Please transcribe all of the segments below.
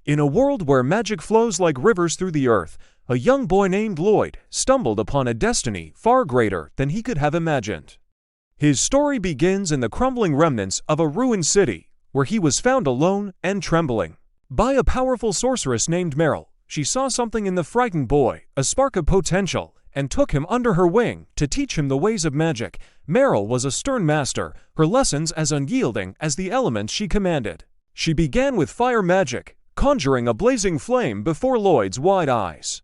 In a world where magic flows like rivers through the earth, a young boy named Lloyd stumbled upon a destiny far greater than he could have imagined. His story begins in the crumbling remnants of a ruined city, where he was found alone and trembling by a powerful sorceress named Meryl. She saw something in the frightened boy, a spark of potential, and took him under her wing to teach him the ways of magic. Meryl was a stern master, her lessons as unyielding as the elements she commanded. She began with fire magic, conjuring a blazing flame before Lloyd's wide eyes.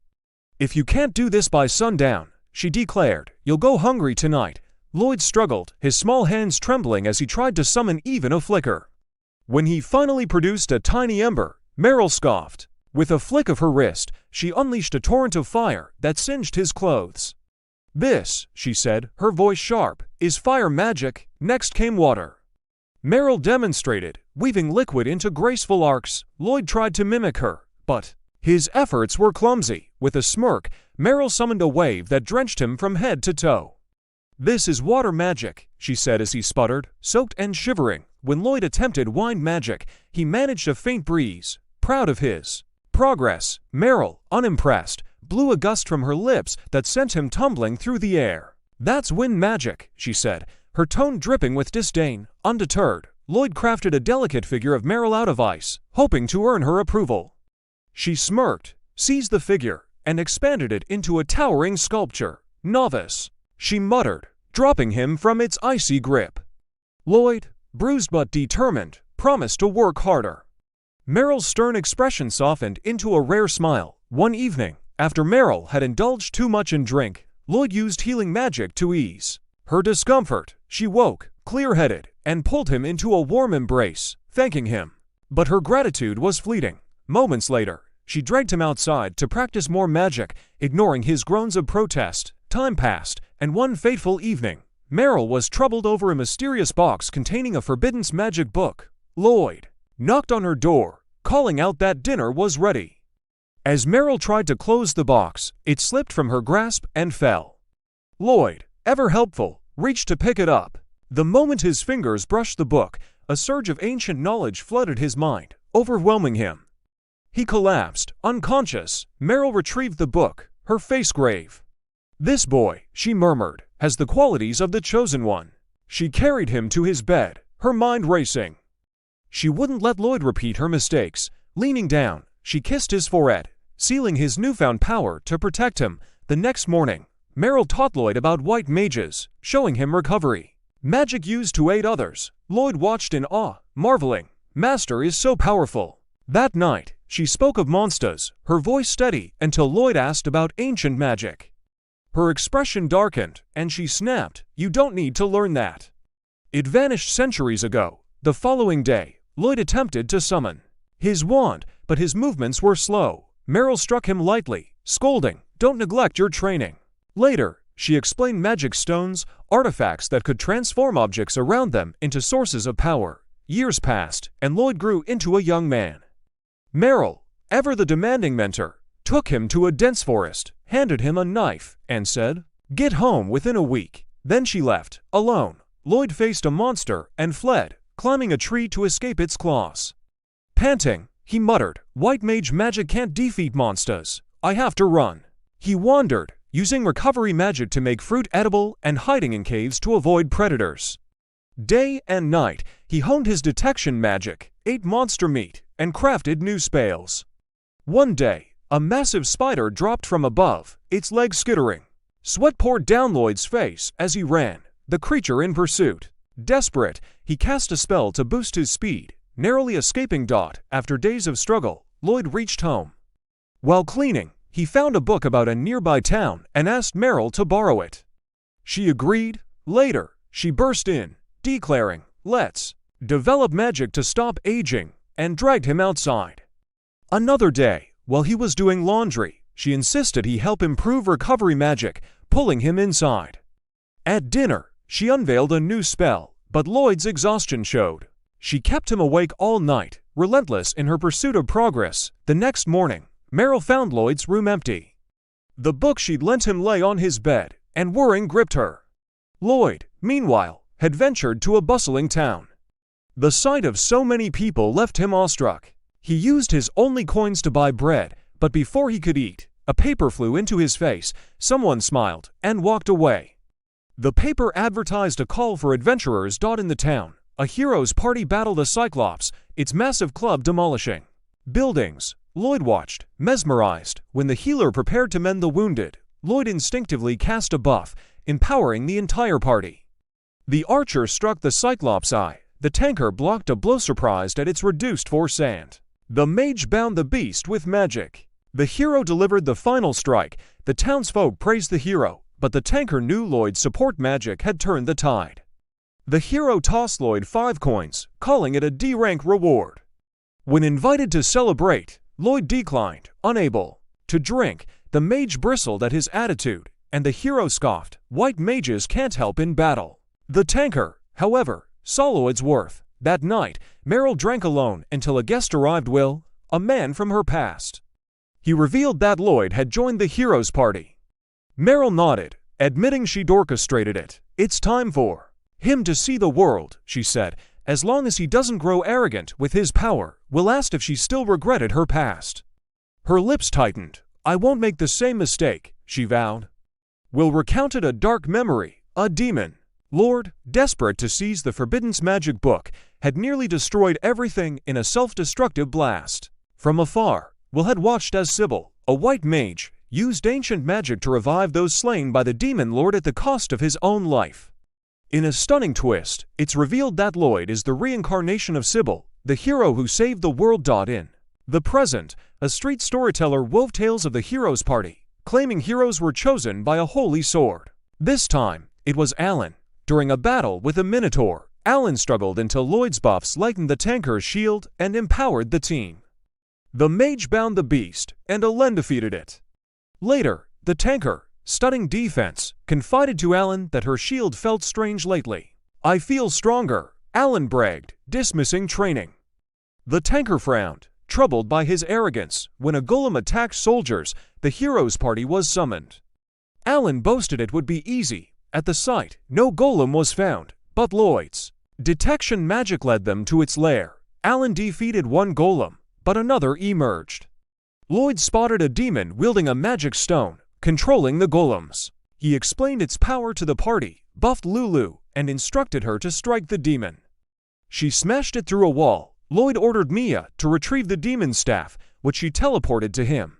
"If you can't do this by sundown," she declared, "you'll go hungry tonight." Lloyd struggled, his small hands trembling as he tried to summon even a flicker. When he finally produced a tiny ember, Meryl scoffed. With a flick of her wrist, she unleashed a torrent of fire that singed his clothes. "This," she said, her voice sharp, "is fire magic." Next came water. Meryl demonstrated, weaving liquid into graceful arcs. Lloyd tried to mimic her, but his efforts were clumsy. With a smirk, Meryl summoned a wave that drenched him from head to toe. "This is water magic," she said as he sputtered, soaked and shivering. When Lloyd attempted wind magic, he managed a faint breeze. Proud of his progress, Meryl, unimpressed, blew a gust from her lips that sent him tumbling through the air. "That's wind magic," she said, her tone dripping with disdain. Undeterred, Lloyd crafted a delicate figure of Meryl out of ice, hoping to earn her approval. She smirked, seized the figure, and expanded it into a towering sculpture. "Novice," she muttered, dropping him from its icy grip. Lloyd, bruised but determined, promised to work harder. Meryl's stern expression softened into a rare smile. One evening, after Meryl had indulged too much in drink, Lloyd used healing magic to ease her discomfort. She woke, clear-headed, and pulled him into a warm embrace, thanking him. But her gratitude was fleeting. Moments later, she dragged him outside to practice more magic, ignoring his groans of protest. Time passed, and one fateful evening, Meryl was troubled over a mysterious box containing a forbidden magic book. Lloyd knocked on her door, calling out that dinner was ready. As Meryl tried to close the box, it slipped from her grasp and fell. Lloyd, ever helpful, reached to pick it up. The moment his fingers brushed the book, a surge of ancient knowledge flooded his mind, overwhelming him. He collapsed, unconscious. Meryl retrieved the book, her face grave. "This boy," she murmured, "has the qualities of the chosen one." She carried him to his bed, her mind racing. She wouldn't let Lloyd repeat her mistakes. Leaning down, she kissed his forehead, sealing his newfound power to protect him. The next morning, Meryl taught Lloyd about white mages, showing him recovery magic used to aid others. Lloyd watched in awe, marveling. "Master is so powerful." That night, she spoke of monsters, her voice steady until Lloyd asked about ancient magic. Her expression darkened, and she snapped, "You don't need to learn that. It vanished centuries ago." The following day, Lloyd attempted to summon his wand, but his movements were slow. Meryl struck him lightly, scolding, "Don't neglect your training." Later, she explained magic stones, artifacts that could transform objects around them into sources of power. Years passed, and Lloyd grew into a young man. Meryl, ever the demanding mentor, took him to a dense forest, handed him a knife, and said, "Get home within a week." Then she left, alone. Lloyd faced a monster and fled, climbing a tree to escape its claws. Panting, he muttered, "White mage magic can't defeat monsters. I have to run." He wandered, using recovery magic to make fruit edible and hiding in caves to avoid predators. Day and night, he honed his detection magic, ate monster meat, and crafted new spells. One day, a massive spider dropped from above, its legs skittering. Sweat poured down Lloyd's face as he ran, the creature in pursuit. Desperate, he cast a spell to boost his speed, narrowly escaping Dot. After days of struggle, Lloyd reached home. While cleaning, he found a book about a nearby town and asked Meryl to borrow it. She agreed. Later, she burst in, declaring, "Let's develop magic to stop aging," and dragged him outside. Another day, while he was doing laundry, she insisted he help improve recovery magic, pulling him inside. At dinner, she unveiled a new spell, but Lloyd's exhaustion showed. She kept him awake all night, relentless in her pursuit of progress. The next morning, Meryl found Lloyd's room empty. The book she'd lent him lay on his bed, and worrying gripped her. Lloyd, meanwhile, had ventured to a bustling town. The sight of so many people left him awestruck. He used his only coins to buy bread, but before he could eat, a paper flew into his face, someone smiled, and walked away. The paper advertised a call for adventurers. In the town, a hero's party battled a cyclops, its massive club demolishing buildings. Lloyd watched, mesmerized. When the healer prepared to mend the wounded, Lloyd instinctively cast a buff, empowering the entire party. The archer struck the cyclops' eye. The tanker blocked a blow, surprised at its reduced force, and the mage bound the beast with magic. The hero delivered the final strike. The townsfolk praised the hero, but the tanker knew Lloyd's support magic had turned the tide. The hero tossed Lloyd 5 coins, calling it a D-rank reward. When invited to celebrate, Lloyd declined, unable to drink. The mage bristled at his attitude, and the hero scoffed, "White mages can't help in battle." The tanker, however, saw Lloyd's worth. That night, Meryl drank alone until a guest arrived, Will, a man from her past. He revealed that Lloyd had joined the hero's party. Meryl nodded, admitting she'd orchestrated it. "It's time for him to see the world," she said. "As long as he doesn't grow arrogant with his power." Will asked if she still regretted her past. Her lips tightened. "I won't make the same mistake," she vowed. Will recounted a dark memory. A demon lord, desperate to seize the Forbidden's magic book, had nearly destroyed everything in a self-destructive blast. From afar, Will had watched as Sybil, a white mage, used ancient magic to revive those slain by the demon lord at the cost of his own life. In a stunning twist, it's revealed that Lloyd is the reincarnation of Sybil, the hero who saved the world. In the present, a street storyteller wove tales of the hero's party, claiming heroes were chosen by a holy sword. This time, it was Alan. During a battle with a minotaur, Alan struggled until Lloyd's buffs lightened the tanker's shield and empowered the team. The mage bound the beast, and Alan defeated it. Later, the tanker, studying defense, confided to Alan that her shield felt strange lately. "I feel stronger," Alan bragged, dismissing training. The tanker frowned, troubled by his arrogance. When a golem attacked soldiers, the hero's party was summoned. Alan boasted it would be easy. At the site, no golem was found, but Lloyd's detection magic led them to its lair. Alan defeated one golem, but another emerged. Lloyd spotted a demon wielding a magic stone, controlling the golems. He explained its power to the party, buffed Lulu, and instructed her to strike the demon. She smashed it through a wall. Lloyd ordered Mia to retrieve the demon's staff, which she teleported to him.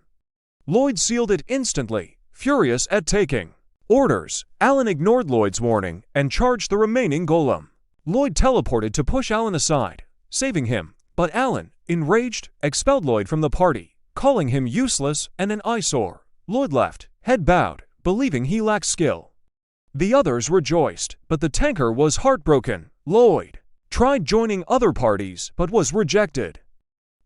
Lloyd sealed it instantly, furious at taking orders. Alan ignored Lloyd's warning and charged the remaining golem. Lloyd teleported to push Alan aside, saving him, but Alan, enraged, expelled Lloyd from the party, calling him useless and an eyesore. Lloyd left, head bowed, believing he lacked skill. The others rejoiced, but the tanker was heartbroken. Lloyd tried joining other parties but was rejected.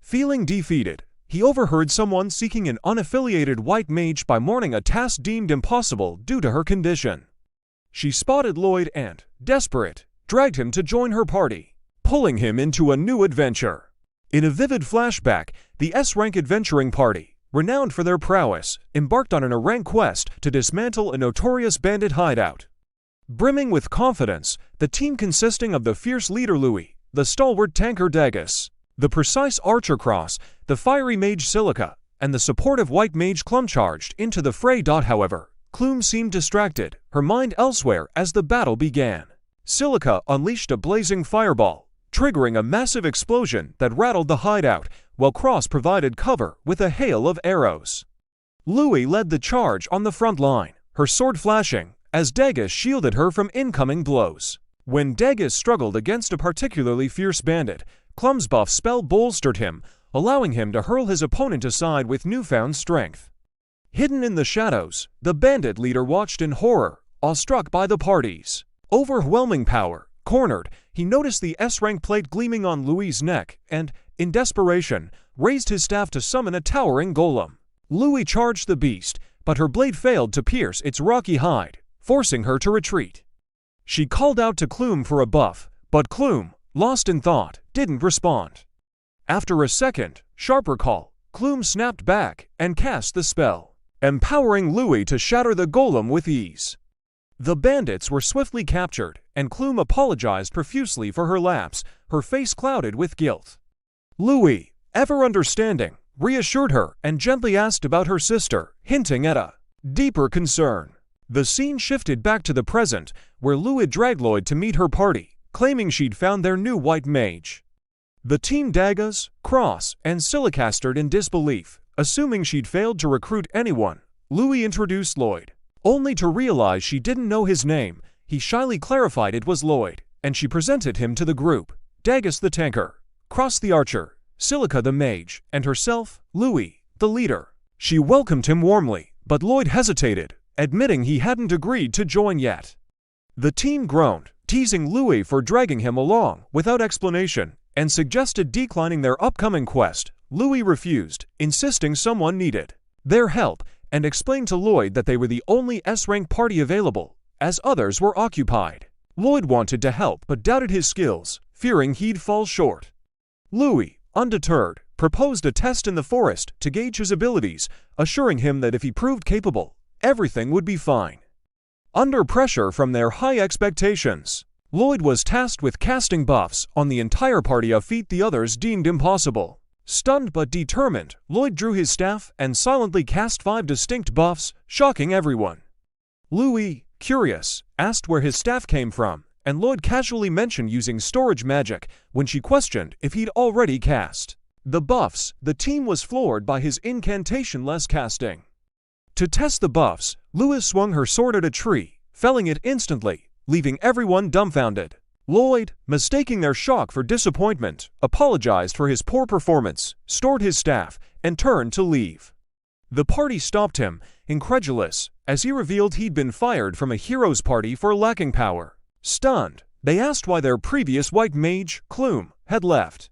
Feeling defeated, he overheard someone seeking an unaffiliated white mage by morning, a task deemed impossible due to her condition. She spotted Lloyd and, desperate, dragged him to join her party, pulling him into a new adventure. In a vivid flashback, the S-rank adventuring party, renowned for their prowess, embarked on an A-rank quest to dismantle a notorious bandit hideout. Brimming with confidence, the team consisting of the fierce leader Louis, the stalwart tanker Dagus, the precise archer Cross, the fiery mage Silica, and the supportive white mage Clum charged into the fray. However, Clum seemed distracted, her mind elsewhere as the battle began. Silica unleashed a blazing fireball, triggering a massive explosion that rattled the hideout, while Cross provided cover with a hail of arrows. Louis led the charge on the front line, her sword flashing, as Dagus shielded her from incoming blows. When Dagus struggled against a particularly fierce bandit, Clum's buff spell bolstered him, allowing him to hurl his opponent aside with newfound strength. Hidden in the shadows, the bandit leader watched in horror, awestruck by the party's overwhelming power. Cornered, he noticed the S-rank plate gleaming on Louis' neck and, in desperation, raised his staff to summon a towering golem. Louis charged the beast, but her blade failed to pierce its rocky hide, forcing her to retreat. She called out to Clum for a buff, but Clum, lost in thought, didn't respond. After a second, sharper call, Clum snapped back and cast the spell, empowering Louis to shatter the golem with ease. The bandits were swiftly captured, and Clum apologized profusely for her lapse, her face clouded with guilt. Louis, ever understanding, reassured her and gently asked about her sister, hinting at a deeper concern. The scene shifted back to the present, where Lou had dragged Lloyd to meet her party, claiming she'd found their new white mage. The team Dagas, Cross, and Silica stared in disbelief, assuming she'd failed to recruit anyone. Louis introduced Lloyd, only to realize she didn't know his name. He shyly clarified it was Lloyd, and she presented him to the group: Dagas the tanker, Cross the archer, Silica the mage, and herself, Louis, the leader. She welcomed him warmly, but Lloyd hesitated, admitting he hadn't agreed to join yet. The team groaned, teasing Louis for dragging him along without explanation, and suggested declining their upcoming quest. Louis refused, insisting someone needed their help, and explained to Lloyd that they were the only S-rank party available, as others were occupied. Lloyd wanted to help but doubted his skills, fearing he'd fall short. Louis, undeterred, proposed a test in the forest to gauge his abilities, assuring him that if he proved capable, everything would be fine. Under pressure from their high expectations, Lloyd was tasked with casting buffs on the entire party, a feat the others deemed impossible. Stunned but determined, Lloyd drew his staff and silently cast 5 distinct buffs, shocking everyone. Louis, curious, asked where his staff came from, and Lloyd casually mentioned using storage magic when she questioned if he'd already cast the buffs. The team was floored by his incantation-less casting. To test the buffs, Louis swung her sword at a tree, felling it instantly, leaving everyone dumbfounded. Lloyd, mistaking their shock for disappointment, apologized for his poor performance, stored his staff, and turned to leave. The party stopped him, incredulous, as he revealed he'd been fired from a hero's party for lacking power. Stunned, they asked why their previous white mage, Clume, had left.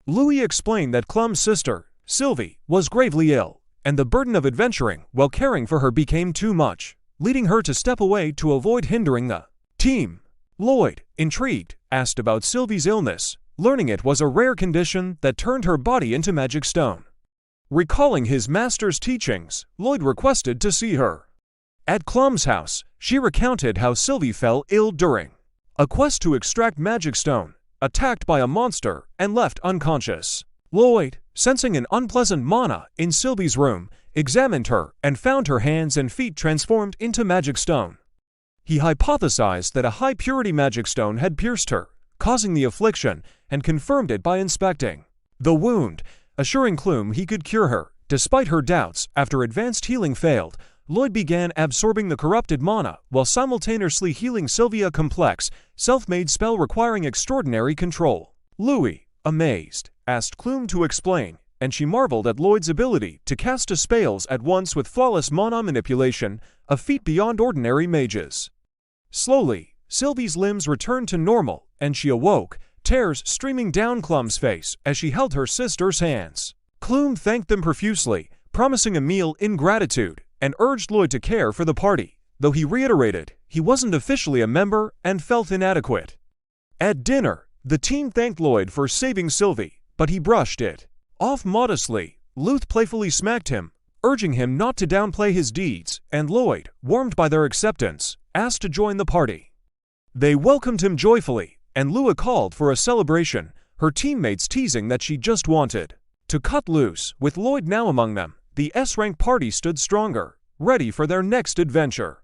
Louis explained that Clum's sister, Sylvie, was gravely ill, and the burden of adventuring while caring for her became too much, leading her to step away to avoid hindering the team. Lloyd, intrigued, asked about Sylvie's illness, learning it was a rare condition that turned her body into magic stone. Recalling his master's teachings, Lloyd requested to see her. At Clum's house, she recounted how Sylvie fell ill during a quest to extract magic stone, attacked by a monster, and left unconscious. Lloyd, sensing an unpleasant mana in Sylvie's room, examined her and found her hands and feet transformed into magic stone. He hypothesized that a high-purity magic stone had pierced her, causing the affliction, and confirmed it by inspecting the wound, assuring Clume he could cure her. Despite her doubts, after advanced healing failed, Lloyd began absorbing the corrupted mana while simultaneously healing Sylvia, a complex, self-made spell requiring extraordinary control. Louis, amazed, asked Clume to explain, and she marveled at Lloyd's ability to cast spells at once with flawless mana manipulation, a feat beyond ordinary mages. Slowly, Sylvie's limbs returned to normal, and she awoke, tears streaming down Clum's face as she held her sister's hands. Clume thanked them profusely, promising a meal in gratitude, and urged Lloyd to care for the party, though he reiterated he wasn't officially a member and felt inadequate. At dinner, the team thanked Lloyd for saving Sylvie, but he brushed it off modestly. Luth playfully smacked him, urging him not to downplay his deeds, and Lloyd, warmed by their acceptance, asked to join the party. They welcomed him joyfully, and Lua called for a celebration, her teammates teasing that she just wanted to cut loose. With Lloyd now among them, the S-rank party stood stronger, ready for their next adventure.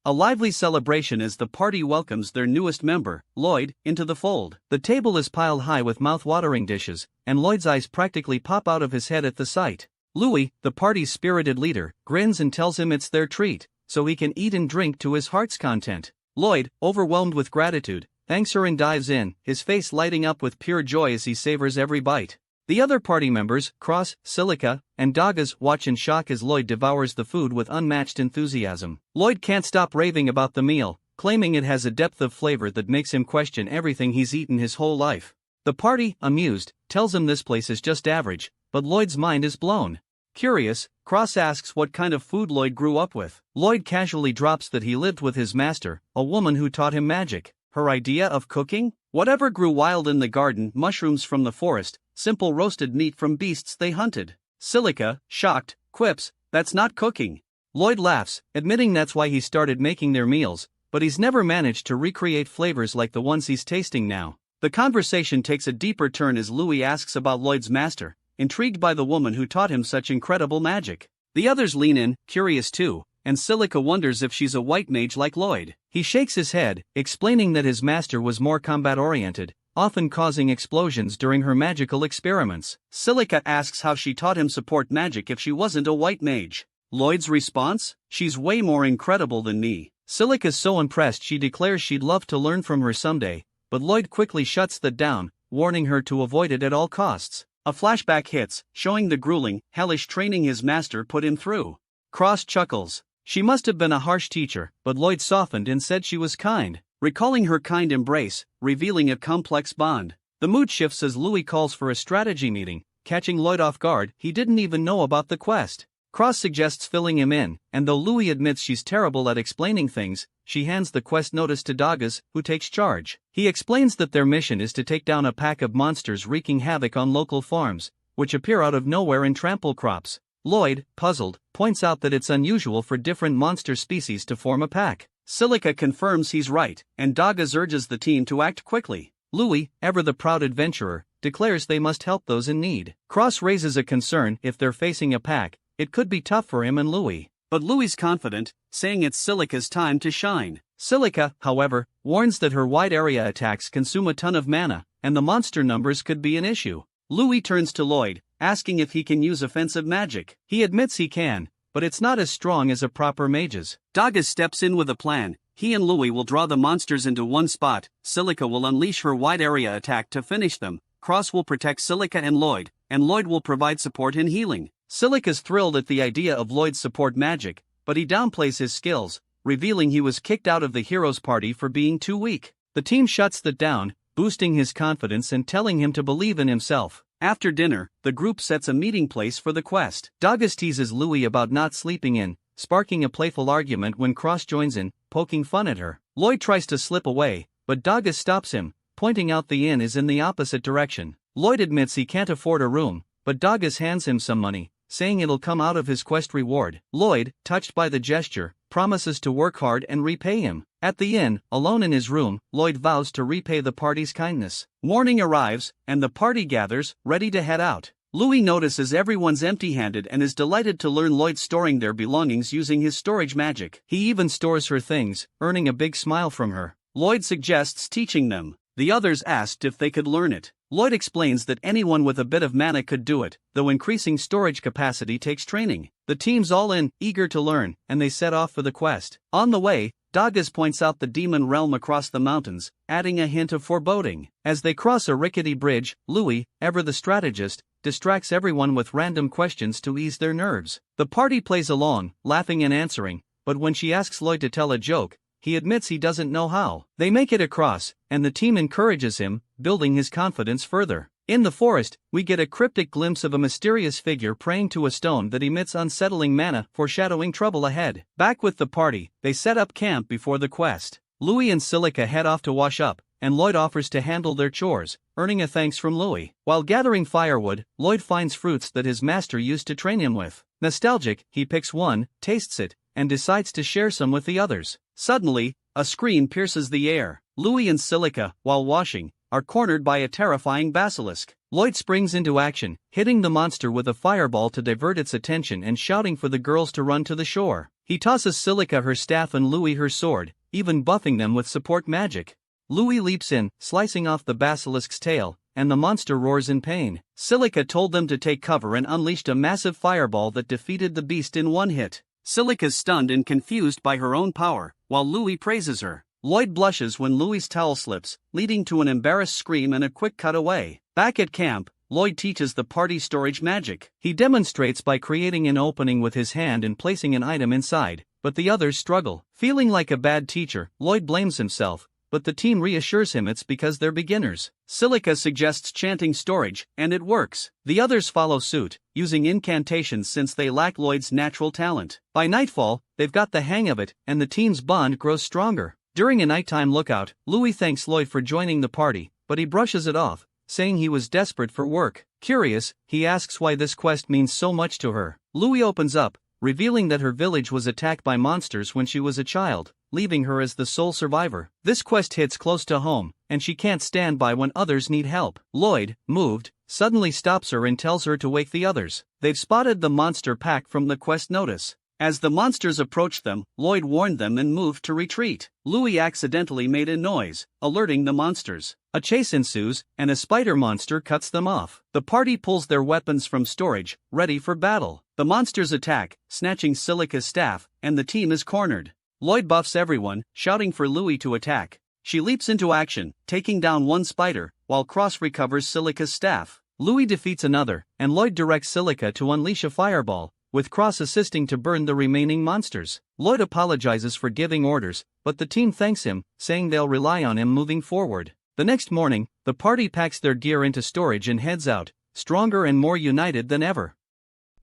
A lively celebration as the party welcomes their newest member, Lloyd, into the fold. The table is piled high with mouth-watering dishes, and Lloyd's eyes practically pop out of his head at the sight. Louis, the party's spirited leader, grins and tells him it's their treat, so he can eat and drink to his heart's content. Lloyd, overwhelmed with gratitude, thanks her and dives in, his face lighting up with pure joy as he savors every bite. The other party members, Cross, Silica, and Dagas, watch in shock as Lloyd devours the food with unmatched enthusiasm. Lloyd can't stop raving about the meal, claiming it has a depth of flavor that makes him question everything he's eaten his whole life. The party, amused, tells him this place is just average, but Lloyd's mind is blown. Curious, Cross asks what kind of food Lloyd grew up with. Lloyd casually drops that he lived with his master, a woman who taught him magic. Her idea of cooking? Whatever grew wild in the garden, mushrooms from the forest, simple roasted meat from beasts they hunted. Silica, shocked, quips, "That's not cooking." Lloyd laughs, admitting that's why he started making their meals, but he's never managed to recreate flavors like the ones he's tasting now. The conversation takes a deeper turn as Louis asks about Lloyd's master, intrigued by the woman who taught him such incredible magic. The others lean in, curious too, and Silica wonders if she's a white mage like Lloyd. He shakes his head, explaining that his master was more combat-oriented, often causing explosions during her magical experiments. Silica asks how she taught him support magic if she wasn't a white mage. Lloyd's response? She's way more incredible than me. Silica's so impressed she declares she'd love to learn from her someday, but Lloyd quickly shuts that down, warning her to avoid it at all costs. A flashback hits, showing the grueling, hellish training his master put him through. Cross chuckles. She must have been a harsh teacher, but Lloyd softened and said she was kind, recalling her kind embrace, revealing a complex bond. The mood shifts as Louis calls for a strategy meeting, catching Lloyd off guard. He didn't even know about the quest. Cross suggests filling him in, and though Louis admits she's terrible at explaining things, she hands the quest notice to Dagas, who takes charge. He explains that their mission is to take down a pack of monsters wreaking havoc on local farms, which appear out of nowhere and trample crops. Lloyd, puzzled, points out that it's unusual for different monster species to form a pack. Silica confirms he's right, and Dagas urges the team to act quickly. Louis, ever the proud adventurer, declares they must help those in need. Cross raises a concern: if they're facing a pack, it could be tough for him and Louis. But Louis's confident, saying it's Silica's time to shine. Silica, however, warns that her wide area attacks consume a ton of mana, and the monster numbers could be an issue. Louis turns to Lloyd, asking if he can use offensive magic. He admits he can, but it's not as strong as a proper mage's. Dagas steps in with a plan. He and Louis will draw the monsters into one spot. Silica will unleash her wide area attack to finish them. Cross will protect Silica and Lloyd will provide support and healing. Silica's thrilled at the idea of Lloyd's support magic, but he downplays his skills, revealing he was kicked out of the heroes' party for being too weak. The team shuts that down, boosting his confidence and telling him to believe in himself. After dinner, the group sets a meeting place for the quest. Dagas teases Louis about not sleeping in, sparking a playful argument when Cross joins in, poking fun at her. Lloyd tries to slip away, but Dagas stops him, pointing out the inn is in the opposite direction. Lloyd admits he can't afford a room, but Dagas hands him some money, saying it'll come out of his quest reward. Lloyd, touched by the gesture, promises to work hard and repay him. At the inn, alone in his room, Lloyd vows to repay the party's kindness. Morning arrives, and the party gathers, ready to head out. Louis notices everyone's empty-handed and is delighted to learn Lloyd storing their belongings using his storage magic. He even stores her things, earning a big smile from her. Lloyd suggests teaching them. The others asked if they could learn it. Lloyd explains that anyone with a bit of mana could do it, though increasing storage capacity takes training. The team's all in, eager to learn, and they set off for the quest. On the way, Dagas points out the demon realm across the mountains, adding a hint of foreboding. As they cross a rickety bridge, Louis, ever the strategist, distracts everyone with random questions to ease their nerves. The party plays along, laughing and answering, but when she asks Lloyd to tell a joke, he admits he doesn't know how. They make it across, and the team encourages him, building his confidence further. In the forest, we get a cryptic glimpse of a mysterious figure praying to a stone that emits unsettling mana, foreshadowing trouble ahead. Back with the party, they set up camp before the quest. Louis and Silica head off to wash up, and Lloyd offers to handle their chores, earning a thanks from Louis. While gathering firewood, Lloyd finds fruits that his master used to train him with. Nostalgic, he picks one, tastes it, and decides to share some with the others. Suddenly, a scream pierces the air. Louis and Silica, while washing, are cornered by a terrifying basilisk. Lloyd springs into action, hitting the monster with a fireball to divert its attention and shouting for the girls to run to the shore. He tosses Silica her staff and Louis her sword, even buffing them with support magic. Louis leaps in, slicing off the basilisk's tail, and the monster roars in pain. Silica told them to take cover and unleashed a massive fireball that defeated the beast in one hit. Silica's stunned and confused by her own power, while Louis praises her. Lloyd blushes when Louis's towel slips, leading to an embarrassed scream and a quick cutaway. Back at camp, Lloyd teaches the party storage magic. He demonstrates by creating an opening with his hand and placing an item inside, but the others struggle. Feeling like a bad teacher, Lloyd blames himself, but the team reassures him it's because they're beginners. Silica suggests chanting storage, and it works. The others follow suit, using incantations since they lack Lloyd's natural talent. By nightfall, they've got the hang of it, and the team's bond grows stronger. During a nighttime lookout, Louis thanks Lloyd for joining the party, but he brushes it off, saying he was desperate for work. Curious, he asks why this quest means so much to her. Louis opens up, revealing that her village was attacked by monsters when she was a child, leaving her as the sole survivor. This quest hits close to home, and she can't stand by when others need help. Lloyd, moved, suddenly stops her and tells her to wake the others. They've spotted the monster pack from the quest notice. As the monsters approached them, Lloyd warned them and moved to retreat. Louis accidentally made a noise, alerting the monsters. A chase ensues, and a spider monster cuts them off. The party pulls their weapons from storage, ready for battle. The monsters attack, snatching Silica's staff, and the team is cornered. Lloyd buffs everyone, shouting for Louis to attack. She leaps into action, taking down one spider, while Cross recovers Silica's staff. Louis defeats another, and Lloyd directs Silica to unleash a fireball, with Cross assisting to burn the remaining monsters. Lloyd apologizes for giving orders, but the team thanks him, saying they'll rely on him moving forward. The next morning, the party packs their gear into storage and heads out, stronger and more united than ever.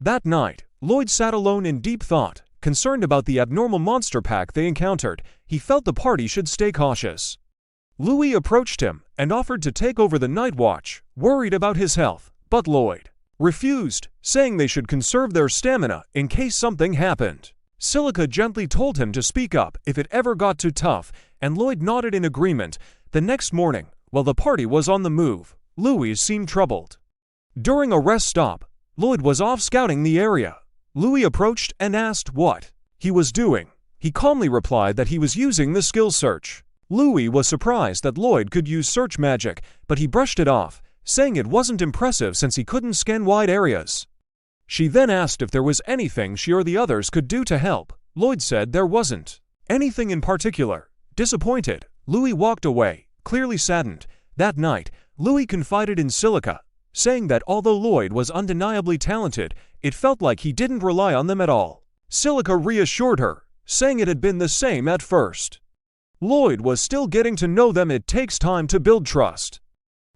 That night, Lloyd sat alone in deep thought, concerned about the abnormal monster pack they encountered. He felt the party should stay cautious. Louis approached him and offered to take over the night watch, worried about his health, but Lloyd refused, saying they should conserve their stamina in case something happened. Silica gently told him to speak up if it ever got too tough, and Lloyd nodded in agreement. The next morning, while the party was on the move, Louis seemed troubled. During a rest stop, Lloyd was off scouting the area. Louis approached and asked what he was doing. He calmly replied that he was using the skill search. Louis was surprised that Lloyd could use search magic, but he brushed it off, saying it wasn't impressive since he couldn't scan wide areas. She then asked if there was anything she or the others could do to help. Lloyd said there wasn't anything in particular. Disappointed, Louis walked away, clearly saddened. That night, Louis confided in Silica, saying that although Lloyd was undeniably talented, it felt like he didn't rely on them at all. Silica reassured her, saying it had been the same at first. Lloyd was still getting to know them. It takes time to build trust.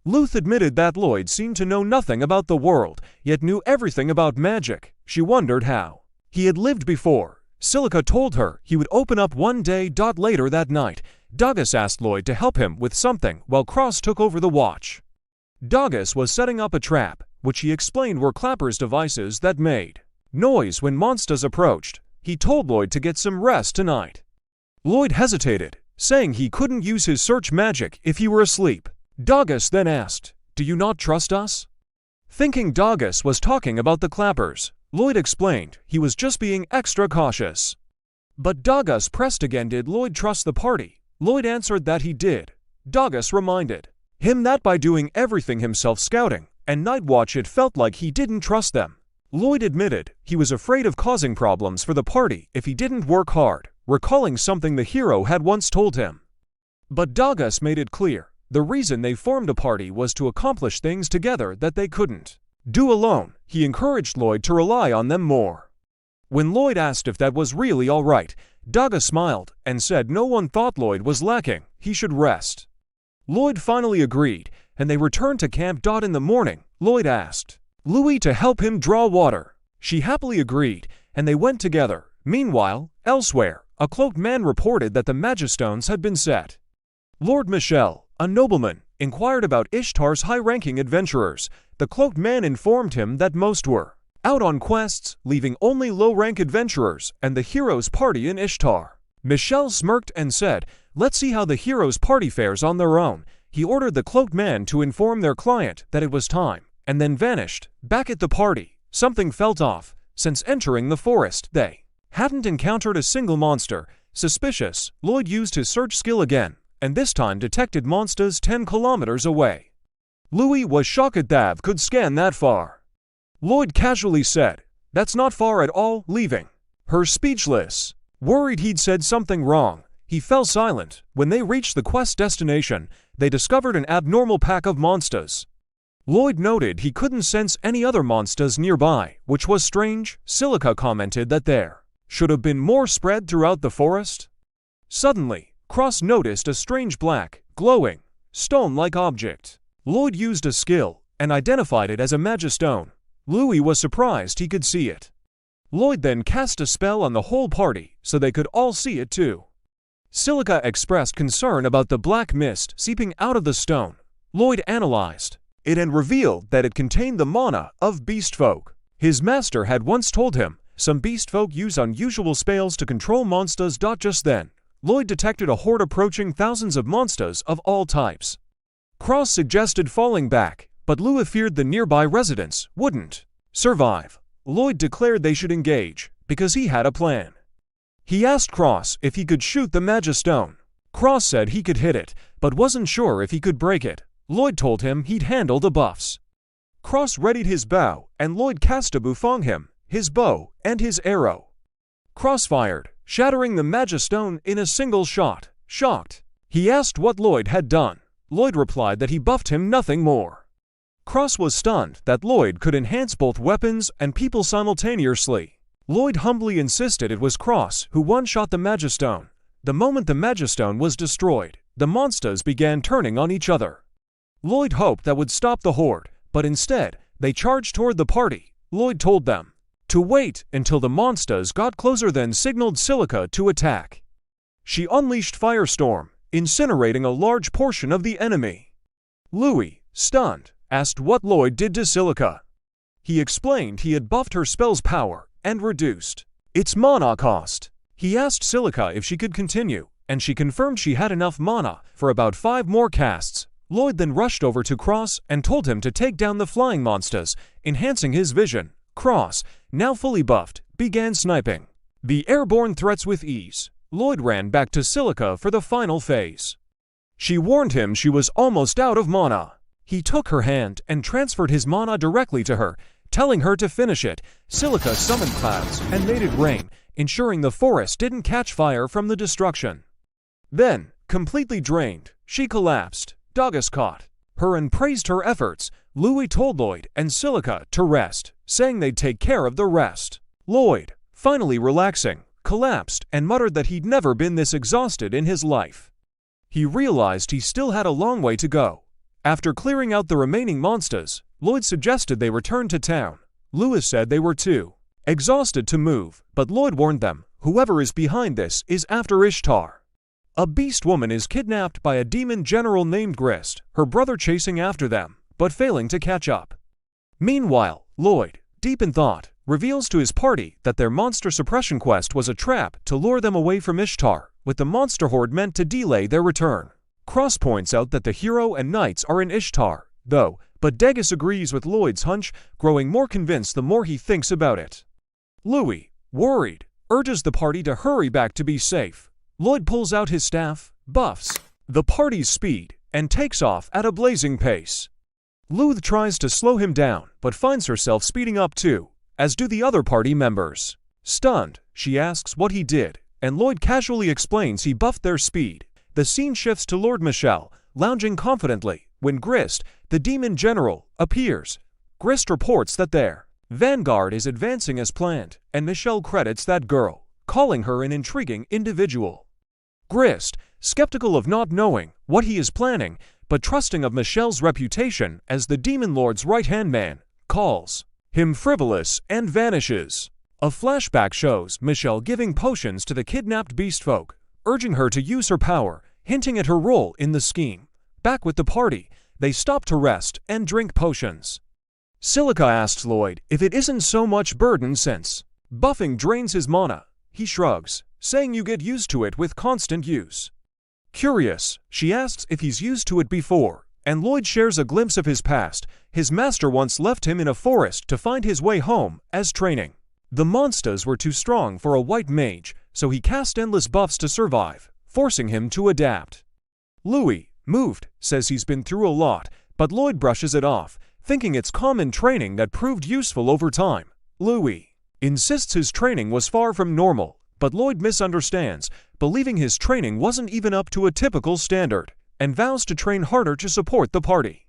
Luth admitted that Lloyd seemed to know nothing about the world, yet knew everything about magic. She wondered how he had lived before. Silica told her he would open up one day. Later that night, Douglas asked Lloyd to help him with something while Cross took over the watch. Douglas was setting up a trap, which he explained were Clapper's devices that made noise when monsters approached. He told Lloyd to get some rest tonight. Lloyd hesitated, saying he couldn't use his search magic if he were asleep. Douglas then asked, "Do you not trust us?" Thinking Douglas was talking about the Clappers, Lloyd explained he was just being extra cautious. But Douglas pressed again, did Lloyd trust the party? Lloyd answered that he did. Douglas reminded him that by doing everything himself, scouting and night watch, it felt like he didn't trust them. Lloyd admitted he was afraid of causing problems for the party if he didn't work hard, recalling something the hero had once told him. But Douglas made it clear the reason they formed a party was to accomplish things together that they couldn't do alone. He encouraged Lloyd to rely on them more. When Lloyd asked if that was really all right, Douglas smiled and said no one thought Lloyd was lacking, he should rest. Lloyd finally agreed, and they returned to camp. In the morning, Lloyd asked Louis to help him draw water. She happily agreed, and they went together. Meanwhile, elsewhere, a cloaked man reported that the Magistones had been set. Lord Michel, a nobleman, inquired about Ishtar's high-ranking adventurers. The cloaked man informed him that most were out on quests, leaving only low-rank adventurers and the hero's party in Ishtar. Michel smirked and said, "Let's see how the hero's party fares on their own." He ordered the cloaked man to inform their client that it was time, and then vanished. Back at the party, something felt off. Since entering the forest, they hadn't encountered a single monster. Suspicious, Lloyd used his search skill again, and this time detected monsters 10 kilometers away. Louis was shocked that could scan that far. Lloyd casually said, "That's not far at all," leaving her speechless. Worried he'd said something wrong, he fell silent. When they reached the quest destination, they discovered an abnormal pack of monsters. Lloyd noted he couldn't sense any other monsters nearby, which was strange. Silica commented that there should have been more spread throughout the forest. Suddenly, Cross noticed a strange black, glowing, stone-like object. Lloyd used a skill and identified it as a Magistone. Louis was surprised he could see it. Lloyd then cast a spell on the whole party so they could all see it too. Silica expressed concern about the black mist seeping out of the stone. Lloyd analyzed it and revealed that it contained the mana of beast folk. His master had once told him some beast folk use unusual spells to control monsters. Just then, Lloyd detected a horde approaching, thousands of monsters of all types. Cross suggested falling back, but Louis feared the nearby residents wouldn't survive. Lloyd declared they should engage, because he had a plan. He asked Cross if he could shoot the Magistone. Cross said he could hit it, but wasn't sure if he could break it. Lloyd told him he'd handle the buffs. Cross readied his bow, and Lloyd cast a bufong him, his bow, and his arrow. Cross fired, shattering the Magistone in a single shot. Shocked, he asked what Lloyd had done. Lloyd replied that he buffed him, nothing more. Cross was stunned that Lloyd could enhance both weapons and people simultaneously. Lloyd humbly insisted it was Cross who one-shot the Magistone. The moment the Magistone was destroyed, the monsters began turning on each other. Lloyd hoped that would stop the horde, but instead, they charged toward the party. Lloyd told them to wait until the monsters got closer, then signaled Silica to attack. She unleashed Firestorm, incinerating a large portion of the enemy. Louis, stunned, asked what Lloyd did to Silica. He explained he had buffed her spell's power and reduced its mana cost. He asked Silica if she could continue, and she confirmed she had enough mana for about 5 more casts. Lloyd then rushed over to Cross and told him to take down the flying monsters, enhancing his vision. Cross, now fully buffed, began sniping the airborne threats with ease. Lloyd ran back to Silica for the final phase. She warned him she was almost out of mana. He took her hand and transferred his mana directly to her, telling her to finish it. Silica summoned clouds and made it rain, ensuring the forest didn't catch fire from the destruction. Then, completely drained, she collapsed. Dogus caught her and praised her efforts. Louis told Lloyd and Silica to rest, saying they'd take care of the rest. Lloyd, finally relaxing, collapsed and muttered that he'd never been this exhausted in his life. He realized he still had a long way to go. After clearing out the remaining monsters, Lloyd suggested they return to town. Louis said they were too exhausted to move, but Lloyd warned them, whoever is behind this is after Ishtar. A beast woman is kidnapped by a demon general named Grist, her brother chasing after them, but failing to catch up. Meanwhile, Lloyd, deep in thought, reveals to his party that their monster suppression quest was a trap to lure them away from Ishtar, with the monster horde meant to delay their return. Cross points out that the hero and knights are in Ishtar, though, but Degas agrees with Lloyd's hunch, growing more convinced the more he thinks about it. Louis, worried, urges the party to hurry back to be safe. Lloyd pulls out his staff, buffs the party's speed, and takes off at a blazing pace. Luth tries to slow him down, but finds herself speeding up too, as do the other party members. Stunned, she asks what he did, and Lloyd casually explains he buffed their speed. The scene shifts to Lord Michel, lounging confidently, when Grist, the demon general, appears. Grist reports that their vanguard is advancing as planned, and Michel credits that girl, calling her an intriguing individual. Grist, skeptical of not knowing what he is planning, but trusting of Michel's reputation as the Demon Lord's right-hand man, calls him frivolous and vanishes. A flashback shows Michel giving potions to the kidnapped beast folk, urging her to use her power, hinting at her role in the scheme. Back with the party, they stop to rest and drink potions. Silica asks Lloyd if it isn't so much burden since buffing drains his mana. He shrugs, saying you get used to it with constant use. Curious, she asks if he's used to it before, and Lloyd shares a glimpse of his past. His master once left him in a forest to find his way home as training. The monsters were too strong for a white mage, so he cast endless buffs to survive, forcing him to adapt. Louis, moved, says he's been through a lot, but Lloyd brushes it off, thinking it's common training that proved useful over time. Louis insists his training was far from normal, but Lloyd misunderstands, believing his training wasn't even up to a typical standard, and vows to train harder to support the party.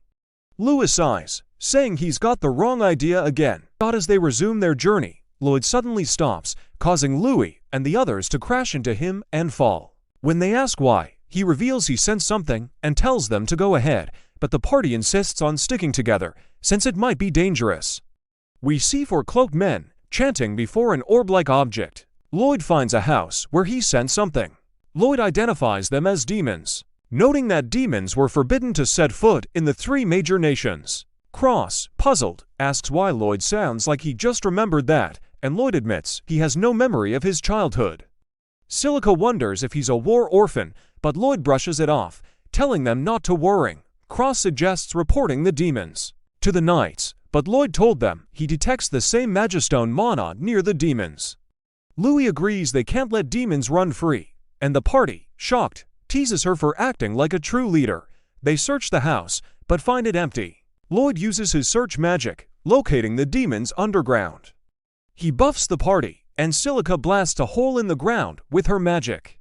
Louis sighs, saying he's got the wrong idea again. But as they resume their journey, Lloyd suddenly stops, causing Louis and the others to crash into him and fall. When they ask why, he reveals he sensed something and tells them to go ahead, but the party insists on sticking together, since it might be dangerous. We see 4 cloaked men chanting before an orb-like object. Lloyd finds a house where he sensed something. Lloyd identifies them as demons, noting that demons were forbidden to set foot in the 3 major nations. Cross, puzzled, asks why Lloyd sounds like he just remembered that, and Lloyd admits he has no memory of his childhood. Silica wonders if he's a war orphan, but Lloyd brushes it off, telling them not to worry. Cross suggests reporting the demons to the knights, but Lloyd told them he detects the same Magistone mana near the demons. Louis agrees they can't let demons run free, and the party, shocked, teases her for acting like a true leader. They search the house, but find it empty. Lloyd uses his search magic, locating the demons underground. He buffs the party, and Silica blasts a hole in the ground with her magic.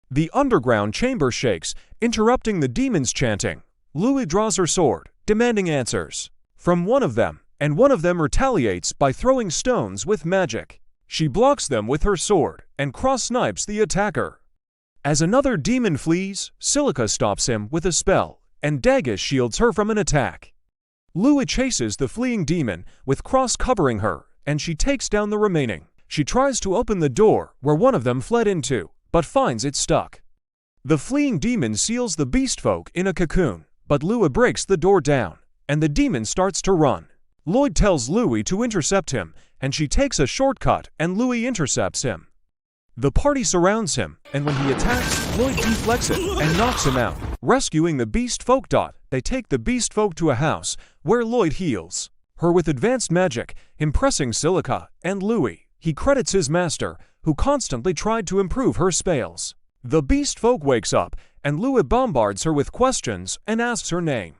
The underground chamber shakes, interrupting the demons' chanting. Louis draws her sword, demanding answers from one of them, and one of them retaliates by throwing stones with magic. She blocks them with her sword and cross-snipes the attacker. As another demon flees, Silica stops him with a spell, and Daggis shields her from an attack. Louis chases the fleeing demon, with Cross covering her, and she takes down the remaining. She tries to open the door where one of them fled into, but finds it stuck. The fleeing demon seals the beast folk in a cocoon, but Louis breaks the door down, and the demon starts to run. Lloyd tells Louis to intercept him, and she takes a shortcut and Louis intercepts him. The party surrounds him, and when he attacks, Lloyd deflects it and knocks him out, rescuing the beast folk. They take the beast folk to a house, where Lloyd heals her with advanced magic, impressing Silica and Louis. He credits his master, who constantly tried to improve her spells. The beast folk wakes up, and Louis bombards her with questions and asks her name.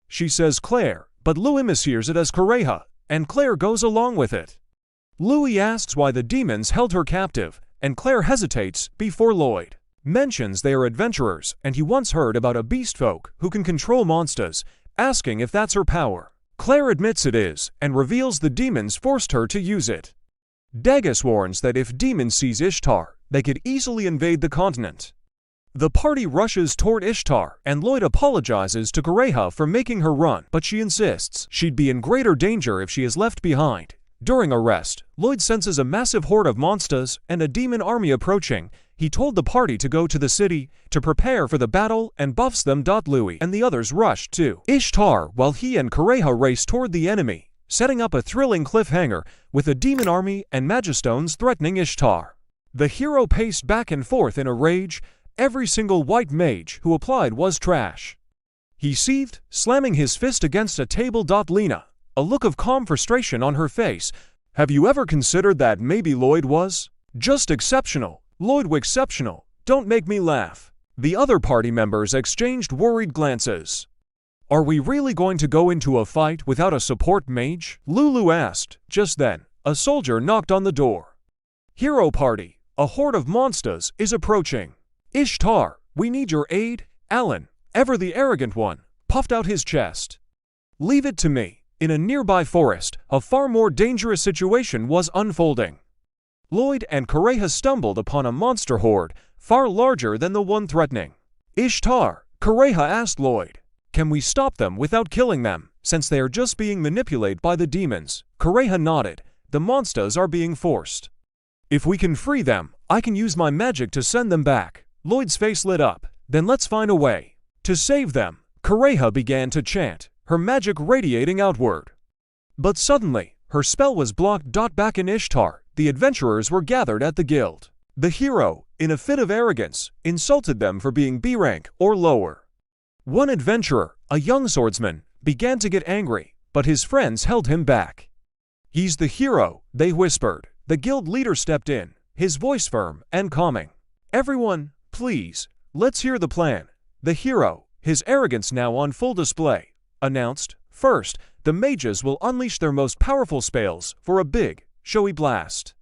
She says Claire, but Louis mishears it as Correja, and Claire goes along with it. Louis asks why the demons held her captive, and Claire hesitates before Lloyd mentions they are adventurers, and he once heard about a beast folk who can control monsters, asking if that's her power. Claire admits it is, and reveals the demons forced her to use it. Daggis warns that if demons seize Ishtar, they could easily invade the continent. The party rushes toward Ishtar, and Lloyd apologizes to Correja for making her run, but she insists she'd be in greater danger if she is left behind. During a rest, Lloyd senses a massive horde of monsters and a demon army approaching. He told the party to go to the city to prepare for the battle and buffs them. Louis and the others rushed to Ishtar while he and Correja race toward the enemy, setting up a thrilling cliffhanger with a demon army and Magistones threatening Ishtar. The hero paced back and forth in a rage. Every single white mage who applied was trash. He seethed, slamming his fist against a table. Lena, a look of calm frustration on her face. Have you ever considered that maybe Lloyd was just exceptional? Lloyd was exceptional. Don't make me laugh. The other party members exchanged worried glances. Are we really going to go into a fight without a support mage? Lulu asked. Just then, a soldier knocked on the door. Hero party, a horde of monsters is approaching. Ishtar, we need your aid. Alan, ever the arrogant one, puffed out his chest. Leave it to me. In a nearby forest, a far more dangerous situation was unfolding. Lloyd and Correja stumbled upon a monster horde, far larger than the one threatening Ishtar. Correja asked Lloyd, can we stop them without killing them, since they are just being manipulated by the demons? Correja nodded. The monsters are being forced. If we can free them, I can use my magic to send them back. Lloyd's face lit up. Then let's find a way to save them. Correja began to chant, her magic radiating outward. But suddenly, her spell was blocked. Back in Ishtar, the adventurers were gathered at the guild. The hero, in a fit of arrogance, insulted them for being B rank or lower. One adventurer, a young swordsman, began to get angry, but his friends held him back. He's the hero, they whispered. The guild leader stepped in, his voice firm and calming. Everyone, please, let's hear the plan. The hero, his arrogance now on full display, announced, first, the mages will unleash their most powerful spells for a big, showy blast.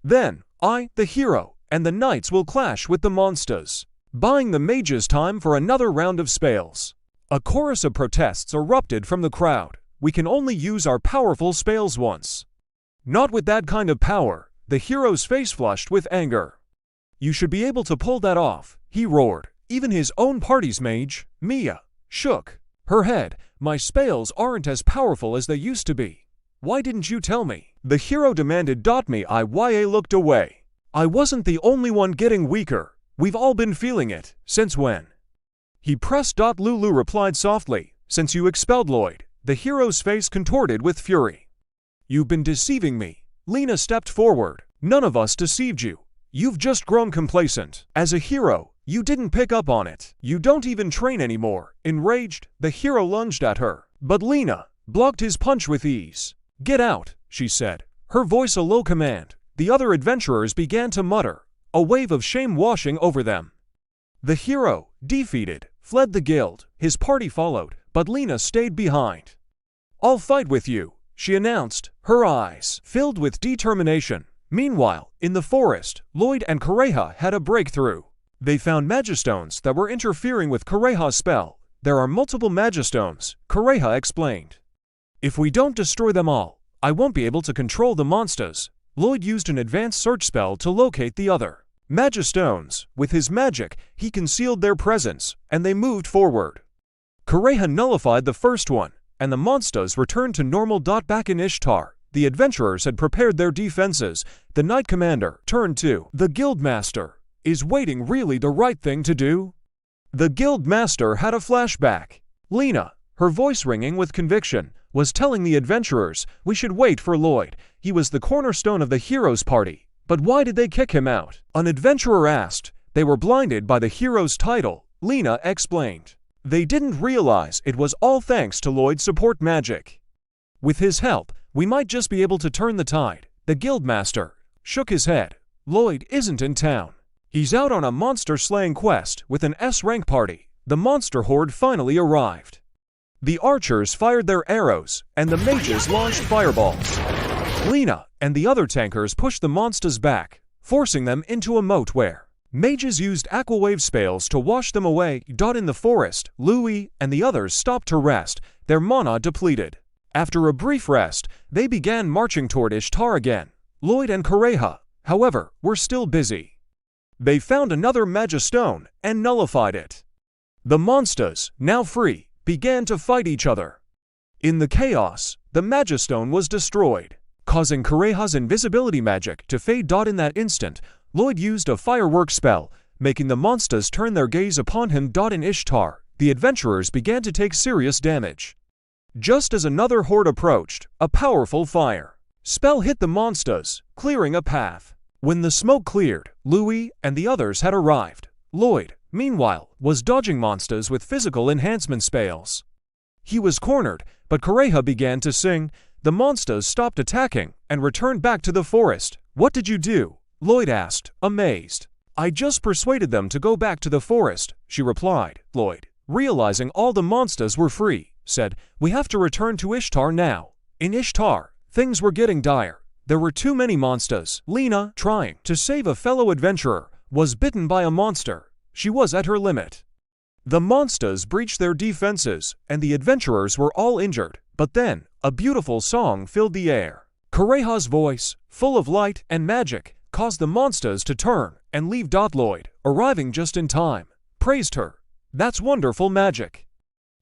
Then, I, the hero, and the knights will clash with the monsters, buying the mages time for another round of spells. A chorus of protests erupted from the crowd. We can only use our powerful spells once. Not with that kind of power. The hero's face flushed with anger. You should be able to pull that off, he roared. Even his own party's mage, Mia, shook her head. My spells aren't as powerful as they used to be. Why didn't you tell me? The hero demanded. Mia looked away. I wasn't the only one getting weaker. We've all been feeling it. Since when? He pressed. Lulu replied softly. Since you expelled Lloyd. The hero's face contorted with fury. You've been deceiving me. Lena stepped forward. None of us deceived you. You've just grown complacent. As a hero, you didn't pick up on it. You don't even train anymore. Enraged, the hero lunged at her. But Lena blocked his punch with ease. Get out, she said, her voice a low command. The other adventurers began to mutter, a wave of shame washing over them. The hero, defeated, fled the guild. His party followed, but Lena stayed behind. I'll fight with you, she announced, her eyes filled with determination. Meanwhile, in the forest, Lloyd and Kureha had a breakthrough. They found magistones that were interfering with Kureha's spell. There are multiple magistones, Kureha explained. If we don't destroy them all, I won't be able to control the monsters. Lloyd used an advanced search spell to locate the other magistones. With his magic, he concealed their presence, and they moved forward. Kureha nullified the first one, and the monsters returned to normal. Back in Ishtar, the adventurers had prepared their defenses. The Knight Commander turned to the Guildmaster. Is waiting really the right thing to do? The Guildmaster had a flashback. Lena, her voice ringing with conviction, was telling the adventurers, we should wait for Lloyd. He was the cornerstone of the hero's party. But why did they kick him out? An adventurer asked. They were blinded by the hero's title, Lena explained. They didn't realize it was all thanks to Lloyd's support magic. With his help, we might just be able to turn the tide. The Guildmaster shook his head. Lloyd isn't in town. He's out on a monster-slaying quest with an S-rank party. The monster horde finally arrived. The archers fired their arrows, and the mages launched fireballs. Lena and the other tankers pushed the monsters back, forcing them into a moat where mages used aquawave spells to wash them away. In the forest, Louis and the others stopped to rest, their mana depleted. After a brief rest, they began marching toward Ishtar again. Lloyd and Kureha, however, were still busy. They found another magistone and nullified it. The monsters, now free, began to fight each other. In the chaos, the magistone was destroyed, causing Kureha's invisibility magic to fade. In that instant, Lloyd used a firework spell, making the monsters turn their gaze upon him. In Ishtar, the adventurers began to take serious damage. Just as another horde approached, a powerful fire spell hit the monsters, clearing a path. When the smoke cleared, Louis and the others had arrived. Lloyd, meanwhile, was dodging monsters with physical enhancement spells. He was cornered, but Kureha began to sing. The monsters stopped attacking and returned back to the forest. What did you do? Lloyd asked, amazed. I just persuaded them to go back to the forest, she replied. Lloyd, realizing all the monsters were free, said, we have to return to Ishtar now. In Ishtar, things were getting dire. There were too many monsters. Lena, trying to save a fellow adventurer, was bitten by a monster. She was at her limit. The monsters breached their defenses, and the adventurers were all injured. But then, a beautiful song filled the air. Kureha's voice, full of light and magic, caused the monsters to turn and leave. Lloyd, arriving just in time, praised her. That's wonderful magic.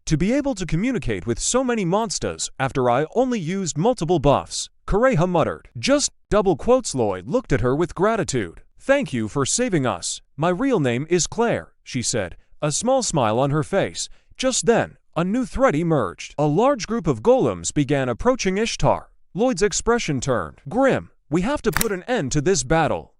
To be able to communicate with so many monsters after I only used multiple buffs, Kureha muttered. Just double quotes. Lloyd looked at her with gratitude. Thank you for saving us. My real name is Claire, she said, a small smile on her face. Just then, a new threat emerged. A large group of golems began approaching Ishtar. Lloyd's expression turned grim. We have to put an end to this battle.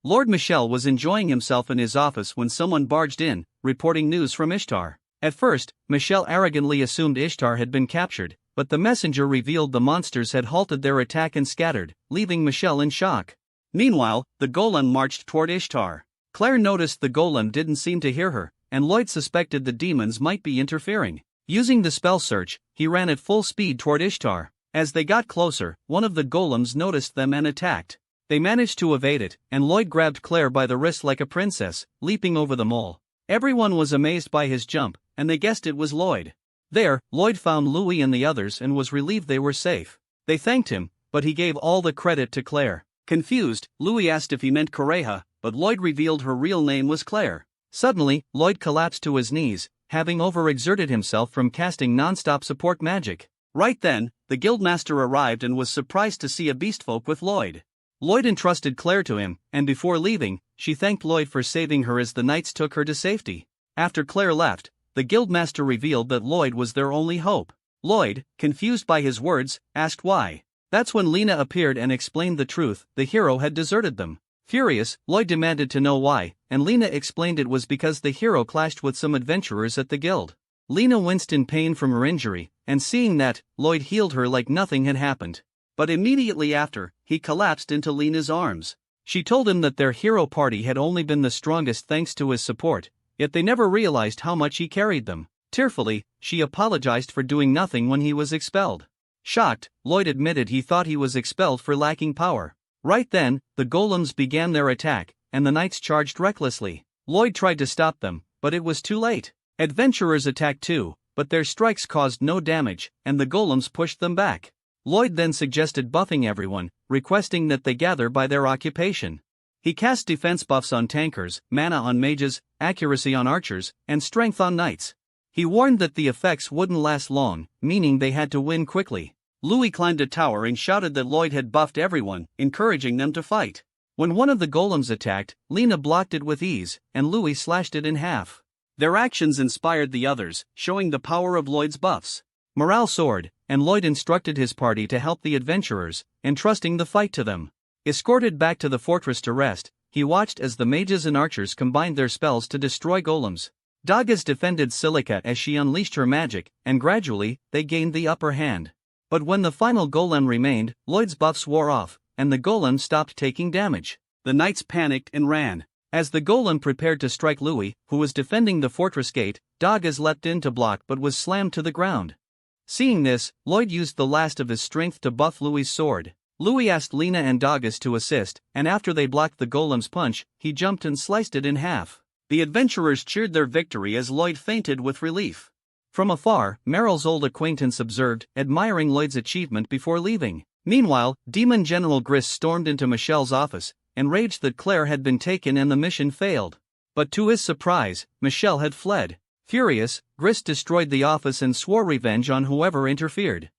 Lord Michel was enjoying himself in his office when someone barged in, reporting news from Ishtar. At first, Michel arrogantly assumed Ishtar had been captured, but the messenger revealed the monsters had halted their attack and scattered, leaving Michel in shock. Meanwhile, the golem marched toward Ishtar. Claire noticed the golem didn't seem to hear her, and Lloyd suspected the demons might be interfering. Using the spell search, he ran at full speed toward Ishtar. As they got closer, one of the golems noticed them and attacked. They managed to evade it, and Lloyd grabbed Claire by the wrist like a princess, leaping over them all. Everyone was amazed by his jump, and they guessed it was Lloyd. There, Lloyd found Louis and the others and was relieved they were safe. They thanked him, but he gave all the credit to Claire. Confused, Louis asked if he meant Kureha, but Lloyd revealed her real name was Claire. Suddenly, Lloyd collapsed to his knees, having overexerted himself from casting non-stop support magic. Right then, the guildmaster arrived and was surprised to see a beastfolk with Lloyd. Lloyd entrusted Claire to him, and before leaving, she thanked Lloyd for saving her as the knights took her to safety. After Claire left, the guildmaster revealed that Lloyd was their only hope. Lloyd, confused by his words, asked why. That's when Lena appeared and explained the truth: the hero had deserted them. Furious, Lloyd demanded to know why, and Lena explained it was because the hero clashed with some adventurers at the guild. Lena winced in pain from her injury, and seeing that, Lloyd healed her like nothing had happened. But immediately after, he collapsed into Lena's arms. She told him that their hero party had only been the strongest thanks to his support, yet they never realized how much he carried them. Tearfully, she apologized for doing nothing when he was expelled. Shocked, Lloyd admitted he thought he was expelled for lacking power. Right then, the golems began their attack, and the knights charged recklessly. Lloyd tried to stop them, but it was too late. Adventurers attacked too, but their strikes caused no damage, and the golems pushed them back. Lloyd then suggested buffing everyone, requesting that they gather by their occupation. He cast defense buffs on tankers, mana on mages, accuracy on archers, and strength on knights. He warned that the effects wouldn't last long, meaning they had to win quickly. Louis climbed a tower and shouted that Lloyd had buffed everyone, encouraging them to fight. When one of the golems attacked, Lena blocked it with ease, and Louis slashed it in half. Their actions inspired the others, showing the power of Lloyd's buffs. Morale soared, and Lloyd instructed his party to help the adventurers, entrusting the fight to them. Escorted back to the fortress to rest, he watched as the mages and archers combined their spells to destroy golems. Dagas defended Silica as she unleashed her magic, and gradually, they gained the upper hand. But when the final golem remained, Lloyd's buffs wore off, and the golem stopped taking damage. The knights panicked and ran. As the golem prepared to strike Louis, who was defending the fortress gate, Dagas leapt in to block but was slammed to the ground. Seeing this, Lloyd used the last of his strength to buff Louis's sword. Louis asked Lena and Dagas to assist, and after they blocked the golem's punch, he jumped and sliced it in half. The adventurers cheered their victory as Lloyd fainted with relief. From afar, Meryl's old acquaintance observed, admiring Lloyd's achievement before leaving. Meanwhile, Demon General Gris stormed into Michelle's office, enraged that Claire had been taken and the mission failed. But to his surprise, Michelle had fled. Furious, Gris destroyed the office and swore revenge on whoever interfered.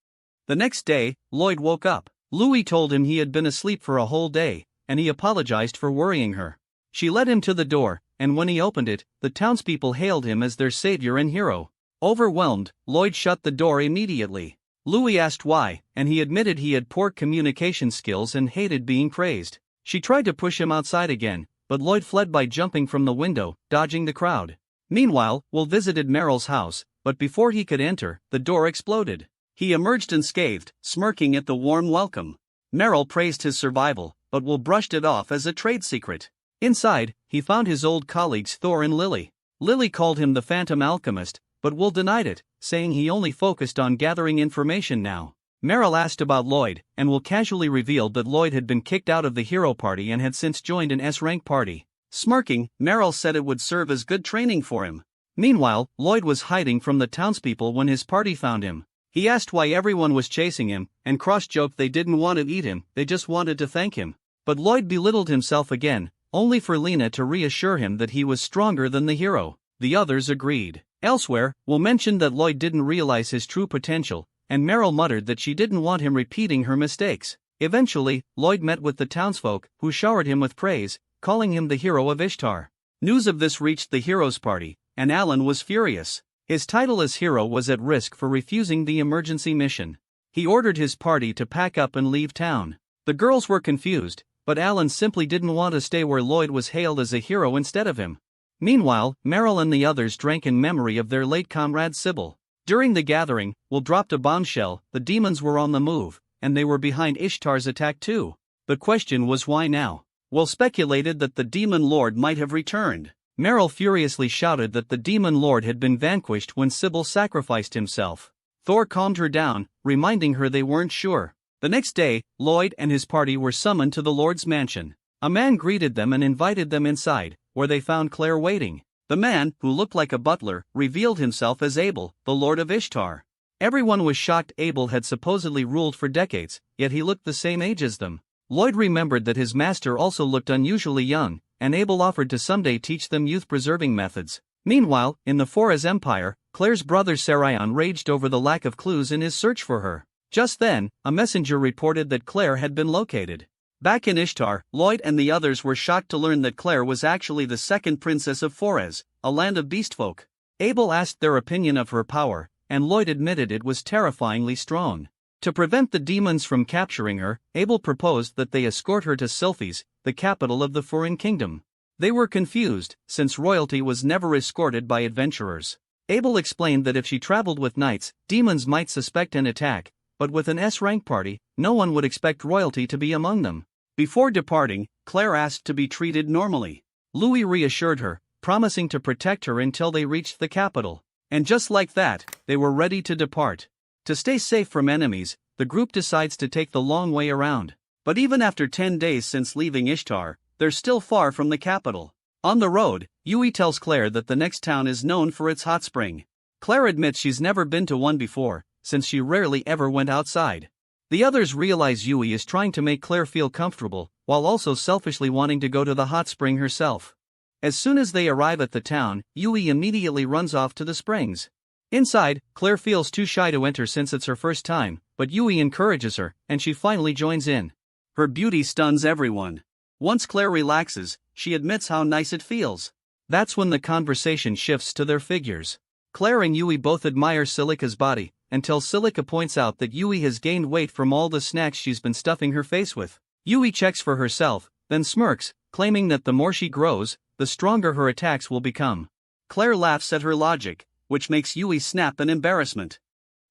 The next day, Lloyd woke up. Louis told him he had been asleep for a whole day, and he apologized for worrying her. She led him to the door, and when he opened it, the townspeople hailed him as their savior and hero. Overwhelmed, Lloyd shut the door immediately. Louis asked why, and he admitted he had poor communication skills and hated being praised. She tried to push him outside again, but Lloyd fled by jumping from the window, dodging the crowd. Meanwhile, Will visited Meryl's house, but before he could enter, the door exploded. He emerged unscathed, smirking at the warm welcome. Meryl praised his survival, but Will brushed it off as a trade secret. Inside, he found his old colleagues Thor and Lily. Lily called him the Phantom Alchemist, but Will denied it, saying he only focused on gathering information now. Meryl asked about Lloyd, and Will casually revealed that Lloyd had been kicked out of the hero party and had since joined an S-rank party. Smirking, Meryl said it would serve as good training for him. Meanwhile, Lloyd was hiding from the townspeople when his party found him. He asked why everyone was chasing him, and cross-joked they didn't want to eat him, they just wanted to thank him. But Lloyd belittled himself again, only for Lena to reassure him that he was stronger than the hero. The others agreed. Elsewhere, Will mentioned that Lloyd didn't realize his true potential, and Meryl muttered that she didn't want him repeating her mistakes. Eventually, Lloyd met with the townsfolk, who showered him with praise, calling him the hero of Ishtar. News of this reached the heroes' party, and Alan was furious. His title as hero was at risk for refusing the emergency mission. He ordered his party to pack up and leave town. The girls were confused, but Alan simply didn't want to stay where Lloyd was hailed as a hero instead of him. Meanwhile, Meryl and the others drank in memory of their late comrade Sybil. During the gathering, Will dropped a bombshell: the demons were on the move, and they were behind Ishtar's attack too. The question was why now? Will speculated that the demon lord might have returned. Meryl furiously shouted that the demon lord had been vanquished when Sybil sacrificed himself. Thor calmed her down, reminding her they weren't sure. The next day, Lloyd and his party were summoned to the lord's mansion. A man greeted them and invited them inside, where they found Claire waiting. The man, who looked like a butler, revealed himself as Abel, the lord of Ishtar. Everyone was shocked. Abel had supposedly ruled for decades, yet he looked the same age as them. Lloyd remembered that his master also looked unusually young, and Abel offered to someday teach them youth-preserving methods. Meanwhile, in the Forez Empire, Claire's brother Sarayon raged over the lack of clues in his search for her. Just then, a messenger reported that Claire had been located. Back in Ishtar, Lloyd and the others were shocked to learn that Claire was actually the second princess of Forez, a land of beastfolk. Abel asked their opinion of her power, and Lloyd admitted it was terrifyingly strong. To prevent the demons from capturing her, Abel proposed that they escort her to Sylphis, the capital of the foreign kingdom. They were confused, since royalty was never escorted by adventurers. Abel explained that if she traveled with knights, demons might suspect an attack, but with an S-rank party, no one would expect royalty to be among them. Before departing, Claire asked to be treated normally. Louis reassured her, promising to protect her until they reached the capital. And just like that, they were ready to depart. To stay safe from enemies, the group decides to take the long way around. But even after 10 days since leaving Ishtar, they're still far from the capital. On the road, Yui tells Claire that the next town is known for its hot spring. Claire admits she's never been to one before, since she rarely ever went outside. The others realize Yui is trying to make Claire feel comfortable, while also selfishly wanting to go to the hot spring herself. As soon as they arrive at the town, Yui immediately runs off to the springs. Inside, Claire feels too shy to enter since it's her first time, but Yui encourages her, and she finally joins in. Her beauty stuns everyone. Once Claire relaxes, she admits how nice it feels. That's when the conversation shifts to their figures. Claire and Yui both admire Silica's body, until Silica points out that Yui has gained weight from all the snacks she's been stuffing her face with. Yui checks for herself, then smirks, claiming that the more she grows, the stronger her attacks will become. Claire laughs at her logic, which makes Yui snap in embarrassment.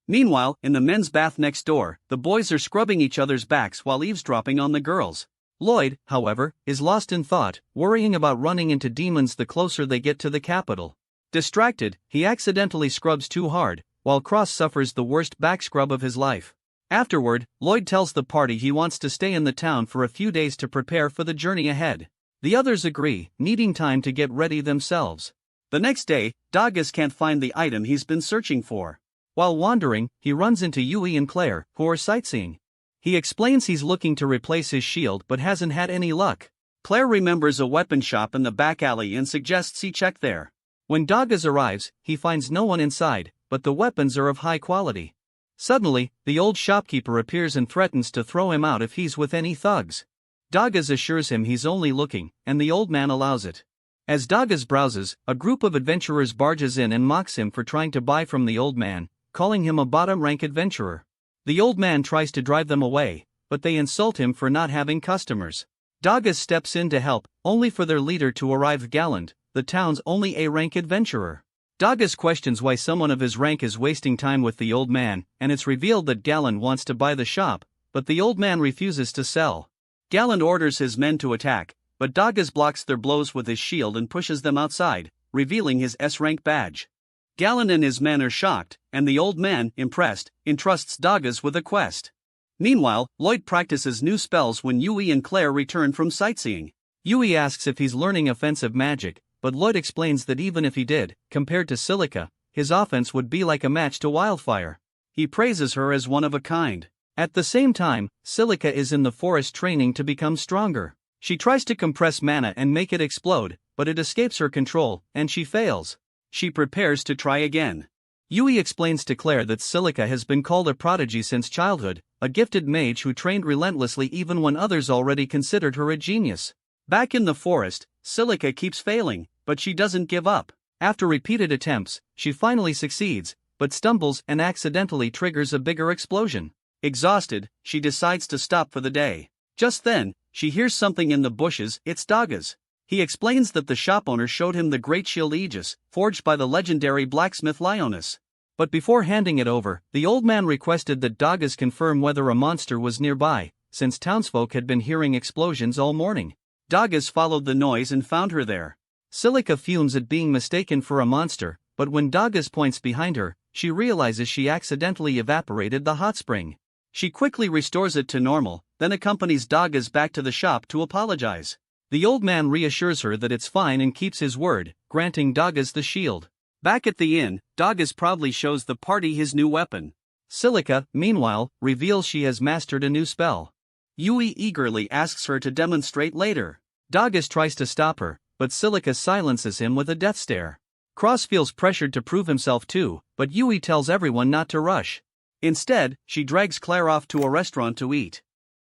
Meanwhile, in the men's bath next door, the boys are scrubbing each other's backs while eavesdropping on the girls. Lloyd, however, is lost in thought, worrying about running into demons the closer they get to the capital. Distracted, he accidentally scrubs too hard, while Cross suffers the worst back scrub of his life. Afterward, Lloyd tells the party he wants to stay in the town for a few days to prepare for the journey ahead. The others agree, needing time to get ready themselves. The next day, Dagas can't find the item he's been searching for. While wandering, he runs into Yui and Claire, who are sightseeing. He explains he's looking to replace his shield but hasn't had any luck. Claire remembers a weapon shop in the back alley and suggests he check there. When Dagas arrives, he finds no one inside, but the weapons are of high quality. Suddenly, the old shopkeeper appears and threatens to throw him out if he's with any thugs. Dagas assures him he's only looking, and the old man allows it. As Dagas browses, a group of adventurers barges in and mocks him for trying to buy from the old man, calling him a bottom-rank adventurer. The old man tries to drive them away, but they insult him for not having customers. Dagas steps in to help, only for their leader to arrive Galland, the town's only A-rank adventurer. Dagas questions why someone of his rank is wasting time with the old man, and it's revealed that Galland wants to buy the shop, but the old man refuses to sell. Galland orders his men to attack, but Dagas blocks their blows with his shield and pushes them outside, revealing his S-rank badge. Galland and his men are shocked, and the old man, impressed, entrusts Dagas with a quest. Meanwhile, Lloyd practices new spells when Yui and Claire return from sightseeing. Yui asks if he's learning offensive magic, but Lloyd explains that even if he did, compared to Silica, his offense would be like a match to Wildfire. He praises her as one of a kind. At the same time, Silica is in the forest training to become stronger. She tries to compress mana and make it explode, but it escapes her control, and she fails. She prepares to try again. Yui explains to Claire that Silica has been called a prodigy since childhood, a gifted mage who trained relentlessly even when others already considered her a genius. Back in the forest, Silica keeps failing, but she doesn't give up. After repeated attempts, she finally succeeds, but stumbles and accidentally triggers a bigger explosion. Exhausted, she decides to stop for the day. Just then, she hears something in the bushes. It's Dagas. He explains that the shop owner showed him the great shield Aegis, forged by the legendary blacksmith Lioness. But before handing it over, the old man requested that Dagas confirm whether a monster was nearby, since townsfolk had been hearing explosions all morning. Dagas followed the noise and found her there. Silica fumes at being mistaken for a monster, but when Dagas points behind her, she realizes she accidentally evaporated the hot spring. She quickly restores it to normal, then accompanies Dagas back to the shop to apologize. The old man reassures her that it's fine and keeps his word, granting Dagas the shield. Back at the inn, Dagas proudly shows the party his new weapon. Silica, meanwhile, reveals she has mastered a new spell. Yui eagerly asks her to demonstrate later. Dagas tries to stop her, but Silica silences him with a death stare. Cross feels pressured to prove himself too, but Yui tells everyone not to rush. Instead, she drags Claire off to a restaurant to eat.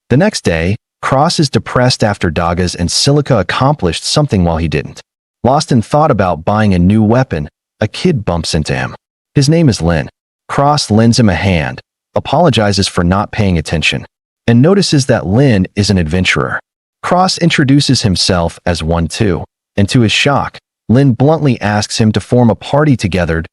The next day, Cross is depressed after Dagas and Silica accomplished something while he didn't. Lost in thought about buying a new weapon, a kid bumps into him. His name is Lin. Cross lends him a hand, apologizes for not paying attention, and notices that Lin is an adventurer. Cross introduces himself as one too, and to his shock, Lin bluntly asks him to form a party together.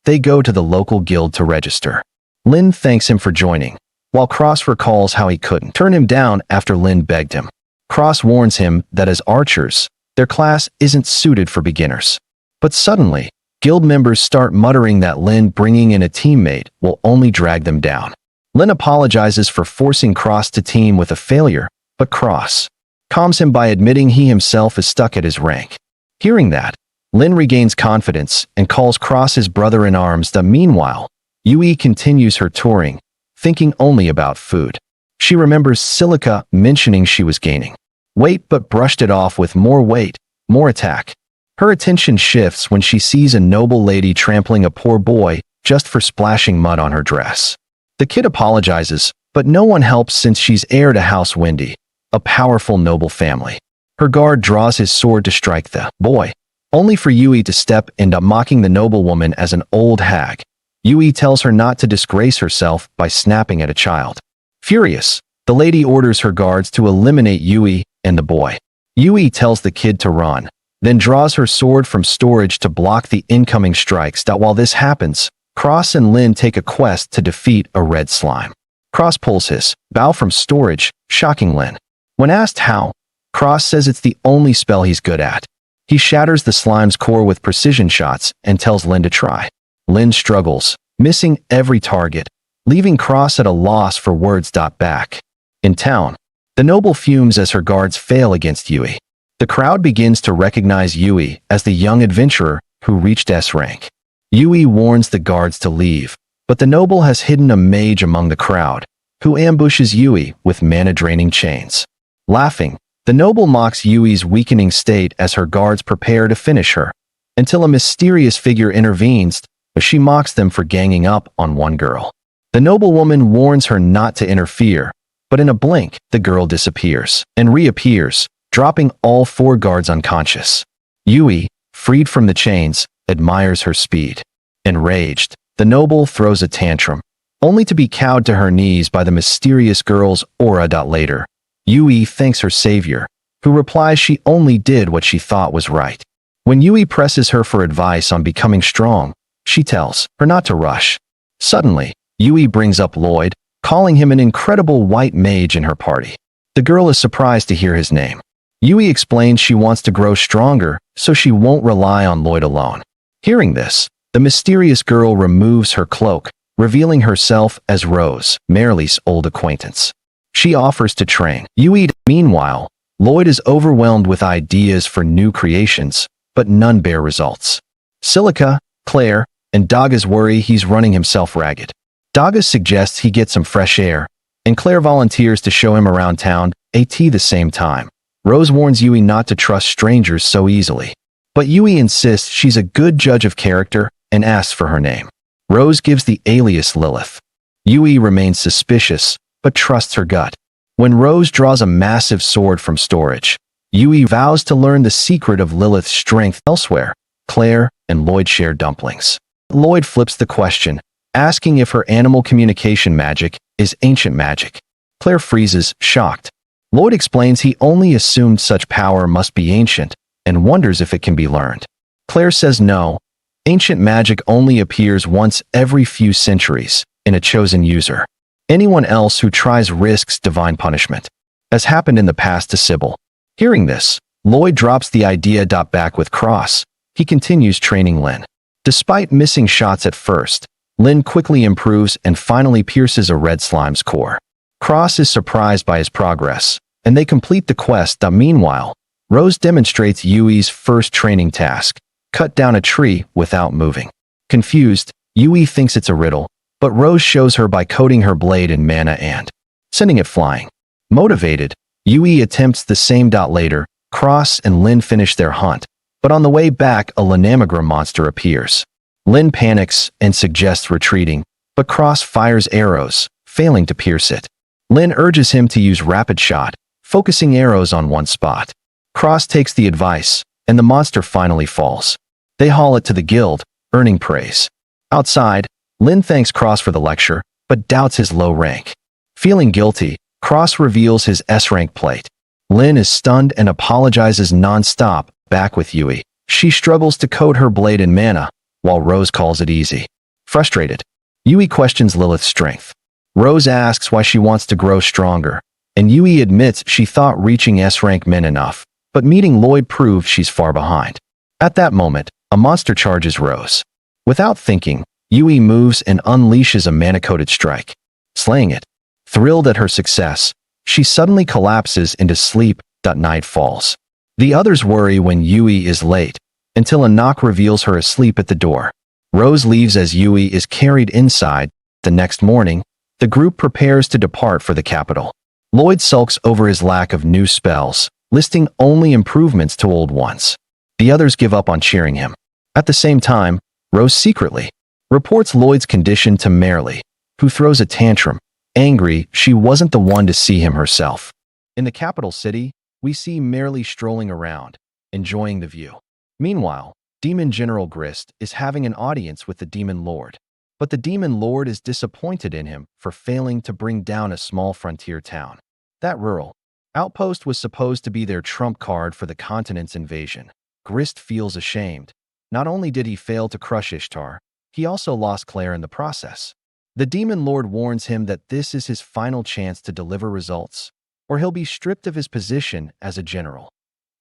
They go to the local guild to register. Lin thanks him for joining, while Cross recalls how he couldn't turn him down after Lin begged him. Cross warns him that as archers, their class isn't suited for beginners. But suddenly, guild members start muttering that Lin bringing in a teammate will only drag them down. Lin apologizes for forcing Cross to team with a failure, but Cross calms him by admitting he himself is stuck at his rank. Hearing that, Lin regains confidence and calls Cross his brother-in-arms. Meanwhile, Yui continues her touring, thinking only about food. She remembers Silica mentioning she was gaining weight but brushed it off with more weight, more attack. Her attention shifts when she sees a noble lady trampling a poor boy just for splashing mud on her dress. The kid apologizes, but no one helps since she's heir to House Windy, a powerful noble family. Her guard draws his sword to strike the boy, only for Yui to step in, mocking the noblewoman as an old hag. Yui tells her not to disgrace herself by snapping at a child. Furious, the lady orders her guards to eliminate Yui and the boy. Yui tells the kid to run, then draws her sword from storage to block the incoming strikes. While this happens, Cross and Lin take a quest to defeat a red slime. Cross pulls his bow from storage, shocking Lin. When asked how, Cross says it's the only spell he's good at. He shatters the slime's core with precision shots and tells Lin to try. Lin struggles, missing every target, leaving Cross at a loss for words. Back in town, the noble fumes as her guards fail against Yui. The crowd begins to recognize Yui as the young adventurer who reached S rank. Yui warns the guards to leave, but the noble has hidden a mage among the crowd, who ambushes Yui with mana-draining chains. Laughing, the noble mocks Yui's weakening state as her guards prepare to finish her, until a mysterious figure intervenes, but she mocks them for ganging up on one girl. The noblewoman warns her not to interfere, but in a blink, the girl disappears and reappears, dropping all 4 guards unconscious. Yui, freed from the chains, admires her speed. Enraged, the noble throws a tantrum, only to be cowed to her knees by the mysterious girl's aura. Later, Yui thanks her savior, who replies she only did what she thought was right. When Yui presses her for advice on becoming strong, she tells her not to rush. Suddenly, Yui brings up Lloyd, calling him an incredible white mage in her party. The girl is surprised to hear his name. Yui explains she wants to grow stronger, so she won't rely on Lloyd alone. Hearing this, the mysterious girl removes her cloak, revealing herself as Rose, Merrill's old acquaintance. She offers to train Yui. Meanwhile, Lloyd is overwhelmed with ideas for new creations, but none bear results. Silica, Claire, and Daga's worry he's running himself ragged. Daga suggests he get some fresh air, and Claire volunteers to show him around town, at the same time. Rose warns Yui not to trust strangers so easily. But Yui insists she's a good judge of character and asks for her name. Rose gives the alias Lilith. Yui remains suspicious, but trusts her gut. When Rose draws a massive sword from storage, Yui vows to learn the secret of Lilith's strength. Elsewhere, Claire and Lloyd share dumplings. Lloyd flips the question, asking if her animal communication magic is ancient magic. Claire freezes, shocked. Lloyd explains he only assumed such power must be ancient, and wonders if it can be learned. Claire says no, ancient magic only appears once every few centuries, in a chosen user. Anyone else who tries risks divine punishment, as happened in the past to Sybil. Hearing this, Lloyd drops the idea. Back with Cross, he continues training Lin. Despite missing shots at first, Lin quickly improves and finally pierces a red slime's core. Cross is surprised by his progress, and they complete the quest. Meanwhile, Rose demonstrates Yui's first training task, cut down a tree without moving. Confused, Yui thinks it's a riddle, but Rose shows her by coating her blade in mana and sending it flying. Motivated, Yui attempts the same. Later, Cross and Lin finish their hunt, but on the way back a Lanamagra monster appears. Lin panics and suggests retreating, but Cross fires arrows, failing to pierce it. Lin urges him to use rapid shot, focusing arrows on one spot. Cross takes the advice, and the monster finally falls. They haul it to the guild, earning praise. Outside, Lin thanks Cross for the lecture, but doubts his low rank. Feeling guilty, Cross reveals his S-rank plate. Lin is stunned and apologizes non-stop, back with Yui. She struggles to coat her blade in mana, while Rose calls it easy. Frustrated, Yui questions Lilith's strength. Rose asks why she wants to grow stronger, and Yui admits she thought reaching S-rank meant enough, but meeting Lloyd proves she's far behind. At that moment, a monster charges Rose. Without thinking, Yui moves and unleashes a mana-coated strike, slaying it. Thrilled at her success, she suddenly collapses into sleep. Night falls. The others worry when Yui is late, until a knock reveals her asleep at the door. Rose leaves as Yui is carried inside. The next morning, the group prepares to depart for the capital. Lloyd sulks over his lack of new spells, listing only improvements to old ones. The others give up on cheering him. At the same time, Rose secretly reports Lloyd's condition to Merrily, who throws a tantrum, angry she wasn't the one to see him herself. In the capital city, we see Merrily strolling around, enjoying the view. Meanwhile, Demon General Grist is having an audience with the Demon Lord. But the Demon Lord is disappointed in him for failing to bring down a small frontier town. That rural outpost was supposed to be their trump card for the continent's invasion. Grist feels ashamed. Not only did he fail to crush Ishtar, he also lost Claire in the process. The Demon Lord warns him that this is his final chance to deliver results, or he'll be stripped of his position as a general.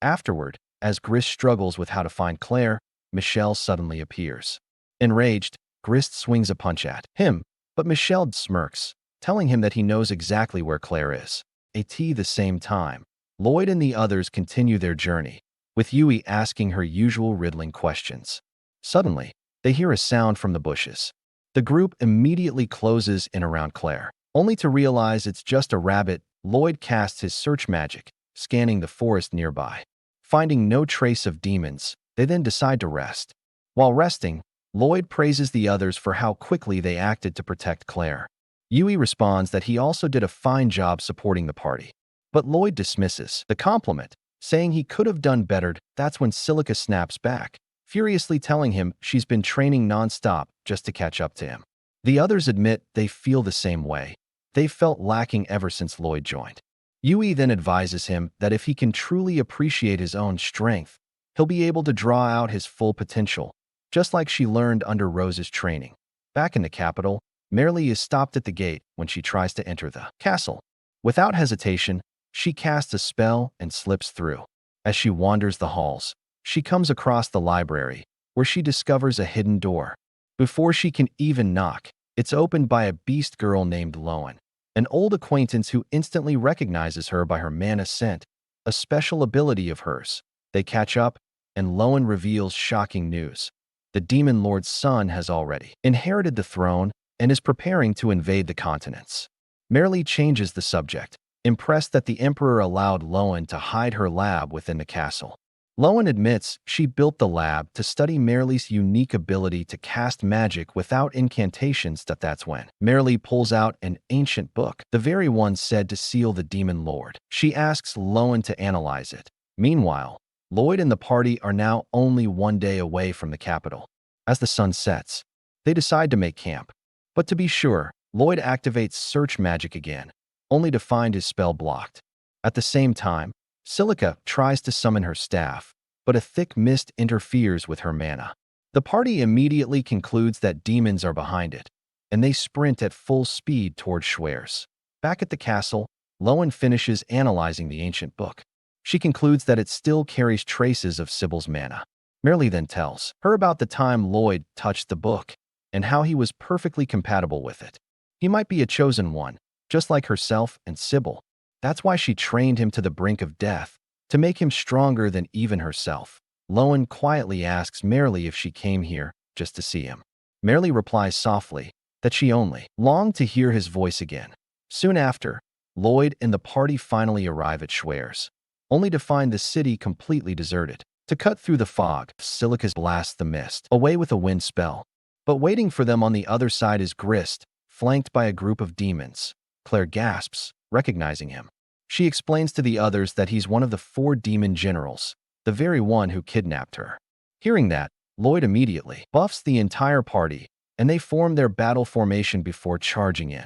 Afterward, as Grist struggles with how to find Claire, Michelle suddenly appears. Enraged, Grist swings a punch at him, but Michelle smirks, telling him that he knows exactly where Claire is. At the same time, Lloyd and the others continue their journey, with Yui asking her usual riddling questions. Suddenly, they hear a sound from the bushes. The group immediately closes in around Claire, only to realize it's just a rabbit. Lloyd casts his search magic, scanning the forest nearby. Finding no trace of demons, they then decide to rest. While resting, Lloyd praises the others for how quickly they acted to protect Claire. Yui responds that he also did a fine job supporting the party. But Lloyd dismisses the compliment, saying he could have done better. That's when Silica snaps back, furiously telling him she's been training non-stop just to catch up to him. The others admit they feel the same way. They've felt lacking ever since Lloyd joined. Yui then advises him that if he can truly appreciate his own strength, he'll be able to draw out his full potential, just like she learned under Rose's training. Back in the capital, Merrily is stopped at the gate when she tries to enter the castle. Without hesitation, she casts a spell and slips through. As she wanders the halls, she comes across the library, where she discovers a hidden door. Before she can even knock, it's opened by a beast girl named Lowen, an old acquaintance who instantly recognizes her by her mana scent, a special ability of hers. They catch up, and Lowen reveals shocking news. The Demon Lord's son has already inherited the throne and is preparing to invade the continents. Merrily changes the subject, impressed that the Emperor allowed Lowen to hide her lab within the castle. Lowen admits she built the lab to study Merrily's unique ability to cast magic without incantations. That's when Merrily pulls out an ancient book, the very one said to seal the Demon Lord. She asks Lowen to analyze it. Meanwhile, Lloyd and the party are now only one day away from the capital. As the sun sets, they decide to make camp. But to be sure, Lloyd activates search magic again, only to find his spell blocked. At the same time, Silica tries to summon her staff, but a thick mist interferes with her mana. The party immediately concludes that demons are behind it, and they sprint at full speed toward Schwer's. Back at the castle, Lowen finishes analyzing the ancient book. She concludes that it still carries traces of Sybil's mana. Merrily then tells her about the time Lloyd touched the book, and how he was perfectly compatible with it. He might be a chosen one, just like herself and Sybil. That's why she trained him to the brink of death, to make him stronger than even herself. Lowen quietly asks Merrily if she came here just to see him. Merrily replies softly that she only longed to hear his voice again. Soon after, Lloyd and the party finally arrive at Schwer's, only to find the city completely deserted. To cut through the fog, Silica blasts the mist away with a wind spell. But waiting for them on the other side is Grist, flanked by a group of demons. Claire gasps, recognizing him. She explains to the others that he's one of the 4 demon generals, the very one who kidnapped her. Hearing that, Lloyd immediately buffs the entire party and they form their battle formation before charging in.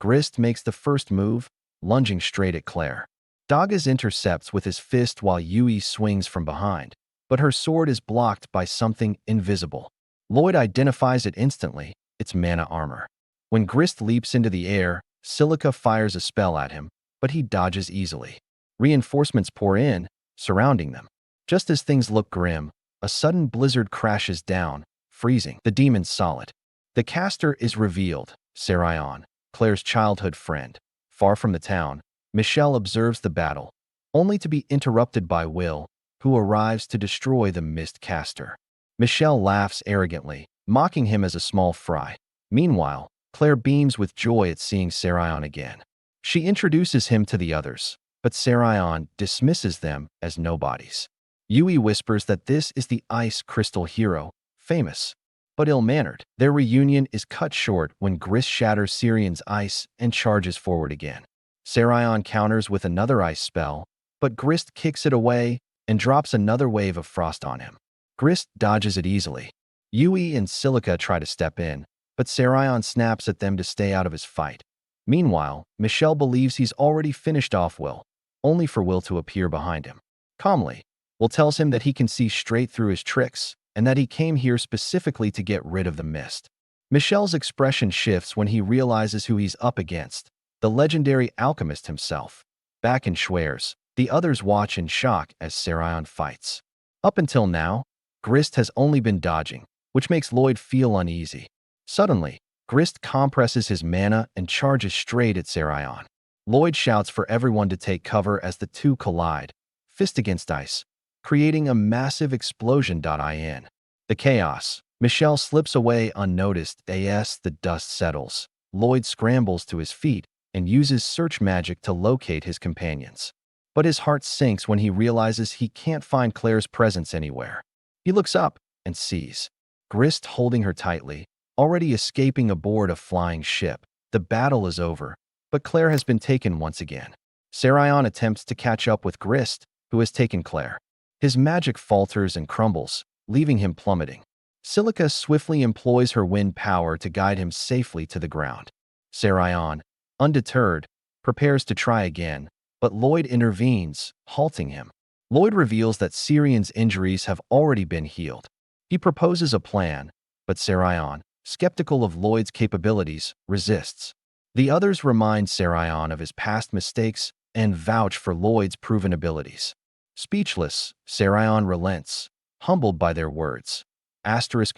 Grist makes the first move, lunging straight at Claire. Dagas intercepts with his fist while Yui swings from behind, but her sword is blocked by something invisible. Lloyd identifies it instantly, it's mana armor. When Grist leaps into the air, Silica fires a spell at him, but he dodges easily. Reinforcements pour in, surrounding them. Just as things look grim, a sudden blizzard crashes down, freezing the demons solid. The caster is revealed, Sarion, Claire's childhood friend. Far from the town, Michelle observes the battle, only to be interrupted by Will, who arrives to destroy the mist caster. Michelle laughs arrogantly, mocking him as a small fry. Meanwhile, Claire beams with joy at seeing Sarion again. She introduces him to the others, but Sarion dismisses them as nobodies. Yui whispers that this is the ice crystal hero, famous, but ill-mannered. Their reunion is cut short when Grist shatters Sirion's ice and charges forward again. Sarion counters with another ice spell, but Grist kicks it away and drops another wave of frost on him. Grist dodges it easily. Yui and Silica try to step in, but Sarion snaps at them to stay out of his fight. Meanwhile, Michelle believes he's already finished off Will, only for Will to appear behind him. Calmly, Will tells him that he can see straight through his tricks and that he came here specifically to get rid of the mist. Michelle's expression shifts when he realizes who he's up against, the legendary alchemist himself. Back in Schweers, the others watch in shock as Sarion fights. Up until now, Grist has only been dodging, which makes Lloyd feel uneasy. Suddenly, Grist compresses his mana and charges straight at Sarion. Lloyd shouts for everyone to take cover as the two collide, fist against ice, creating a massive explosion. In the chaos, Michelle slips away unnoticed as the dust settles. Lloyd scrambles to his feet and uses search magic to locate his companions. But his heart sinks when he realizes he can't find Claire's presence anywhere. He looks up and sees Grist holding her tightly, already escaping aboard a flying ship. The battle is over, but Claire has been taken once again. Sarion attempts to catch up with Grist, who has taken Claire. His magic falters and crumbles, leaving him plummeting. Silica swiftly employs her wind power to guide him safely to the ground. Sarion, undeterred, prepares to try again, but Lloyd intervenes, halting him. Lloyd reveals that Sirion's injuries have already been healed. He proposes a plan, but Sarion, skeptical of Lloyd's capabilities, resists. The others remind Sarion of his past mistakes and vouch for Lloyd's proven abilities. Speechless, Sarion relents, humbled by their words.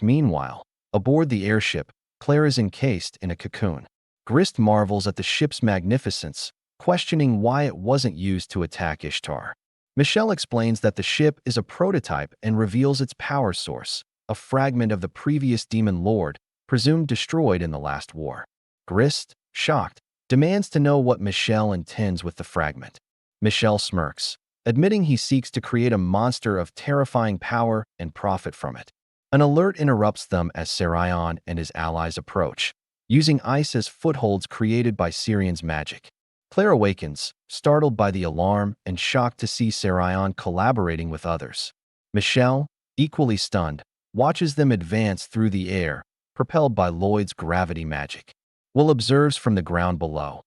Meanwhile, aboard the airship, Claire is encased in a cocoon. Grist marvels at the ship's magnificence, questioning why it wasn't used to attack Ishtar. Michelle explains that the ship is a prototype and reveals its power source, a fragment of the previous demon lord, presumed destroyed in the last war. Grist, shocked, demands to know what Michelle intends with the fragment. Michelle smirks, admitting he seeks to create a monster of terrifying power and profit from it. An alert interrupts them as Sarion and his allies approach, using ice as footholds created by Sirion's magic. Claire awakens, startled by the alarm and shocked to see Sarion collaborating with others. Michelle, equally stunned, watches them advance through the air, propelled by Lloyd's gravity magic. Will observes from the ground below.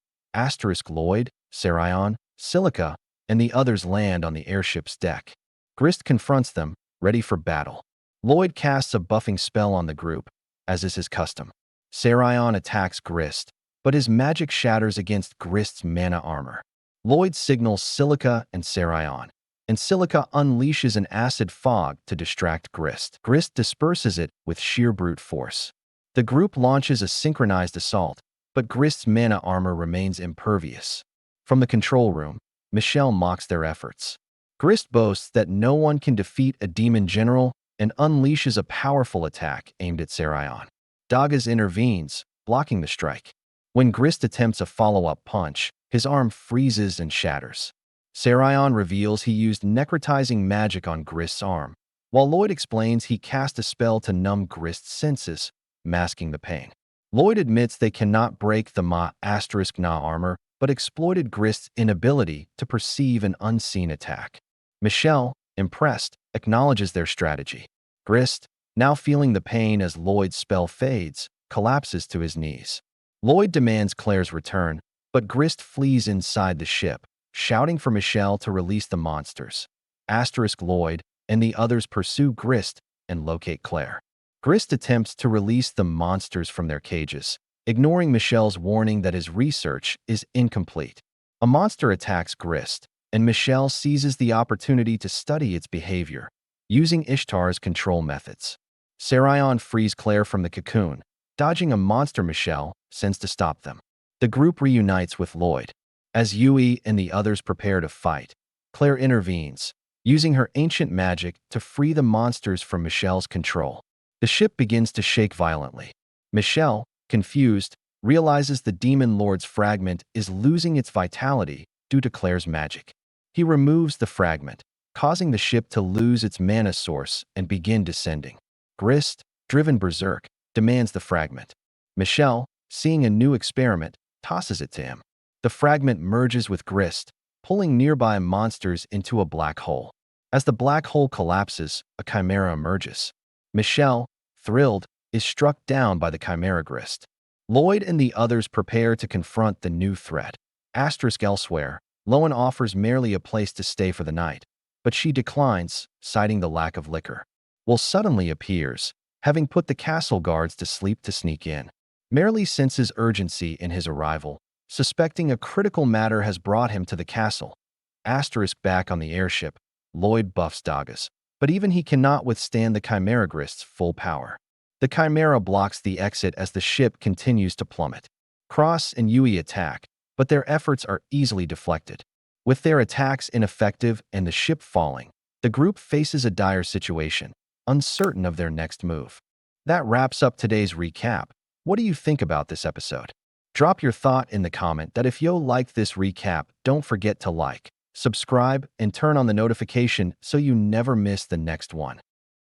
Lloyd, Sarion, Silica, and the others land on the airship's deck. Grist confronts them, ready for battle. Lloyd casts a buffing spell on the group, as is his custom. Sarion attacks Grist, but his magic shatters against Grist's mana armor. Lloyd signals Silica and Sarion, and Silica unleashes an acid fog to distract Grist. Grist disperses it with sheer brute force. The group launches a synchronized assault, but Grist's mana armor remains impervious. From the control room, Michelle mocks their efforts. Grist boasts that no one can defeat a demon general and unleashes a powerful attack aimed at Sarion. Dagas intervenes, blocking the strike. When Grist attempts a follow-up punch, his arm freezes and shatters. Sarion reveals he used necrotizing magic on Grist's arm, while Lloyd explains he cast a spell to numb Grist's senses, masking the pain. Lloyd admits they cannot break the Na armor, but exploited Grist's inability to perceive an unseen attack. Michelle, impressed, acknowledges their strategy. Grist, now feeling the pain as Lloyd's spell fades, collapses to his knees. Lloyd demands Claire's return, but Grist flees inside the ship, shouting for Michelle to release the monsters. Lloyd and the others pursue Grist and locate Claire. Grist attempts to release the monsters from their cages, ignoring Michelle's warning that his research is incomplete. A monster attacks Grist, and Michelle seizes the opportunity to study its behavior, using Ishtar's control methods. Sarion frees Claire from the cocoon, dodging a monster Michelle sends to stop them. The group reunites with Lloyd. As Yui and the others prepare to fight, Claire intervenes, using her ancient magic to free the monsters from Michelle's control. The ship begins to shake violently. Michelle, confused, realizes the Demon Lord's fragment is losing its vitality due to Claire's magic. He removes the fragment, causing the ship to lose its mana source and begin descending. Grist, driven berserk, demands the fragment. Michelle, seeing a new experiment, tosses it to him. The fragment merges with Grist, pulling nearby monsters into a black hole. As the black hole collapses, a chimera emerges. Michelle, thrilled, is struck down by the chimera Grist. Lloyd and the others prepare to confront the new threat. Elsewhere, Lowen offers merely a place to stay for the night, but she declines, citing the lack of liquor. Will suddenly appears, having put the castle guards to sleep to sneak in. Merely senses urgency in his arrival, suspecting a critical matter has brought him to the castle. Back on the airship, Lloyd buffs Dagas, but even he cannot withstand the Chimera Grist's full power. The Chimera blocks the exit as the ship continues to plummet. Cross and Yui attack, but their efforts are easily deflected. With their attacks ineffective and the ship falling, the group faces a dire situation, uncertain of their next move. That wraps up today's recap. What do you think about this episode? Drop your thought in the comment that if you liked this recap, don't forget to like, subscribe, and turn on the notification so you never miss the next one.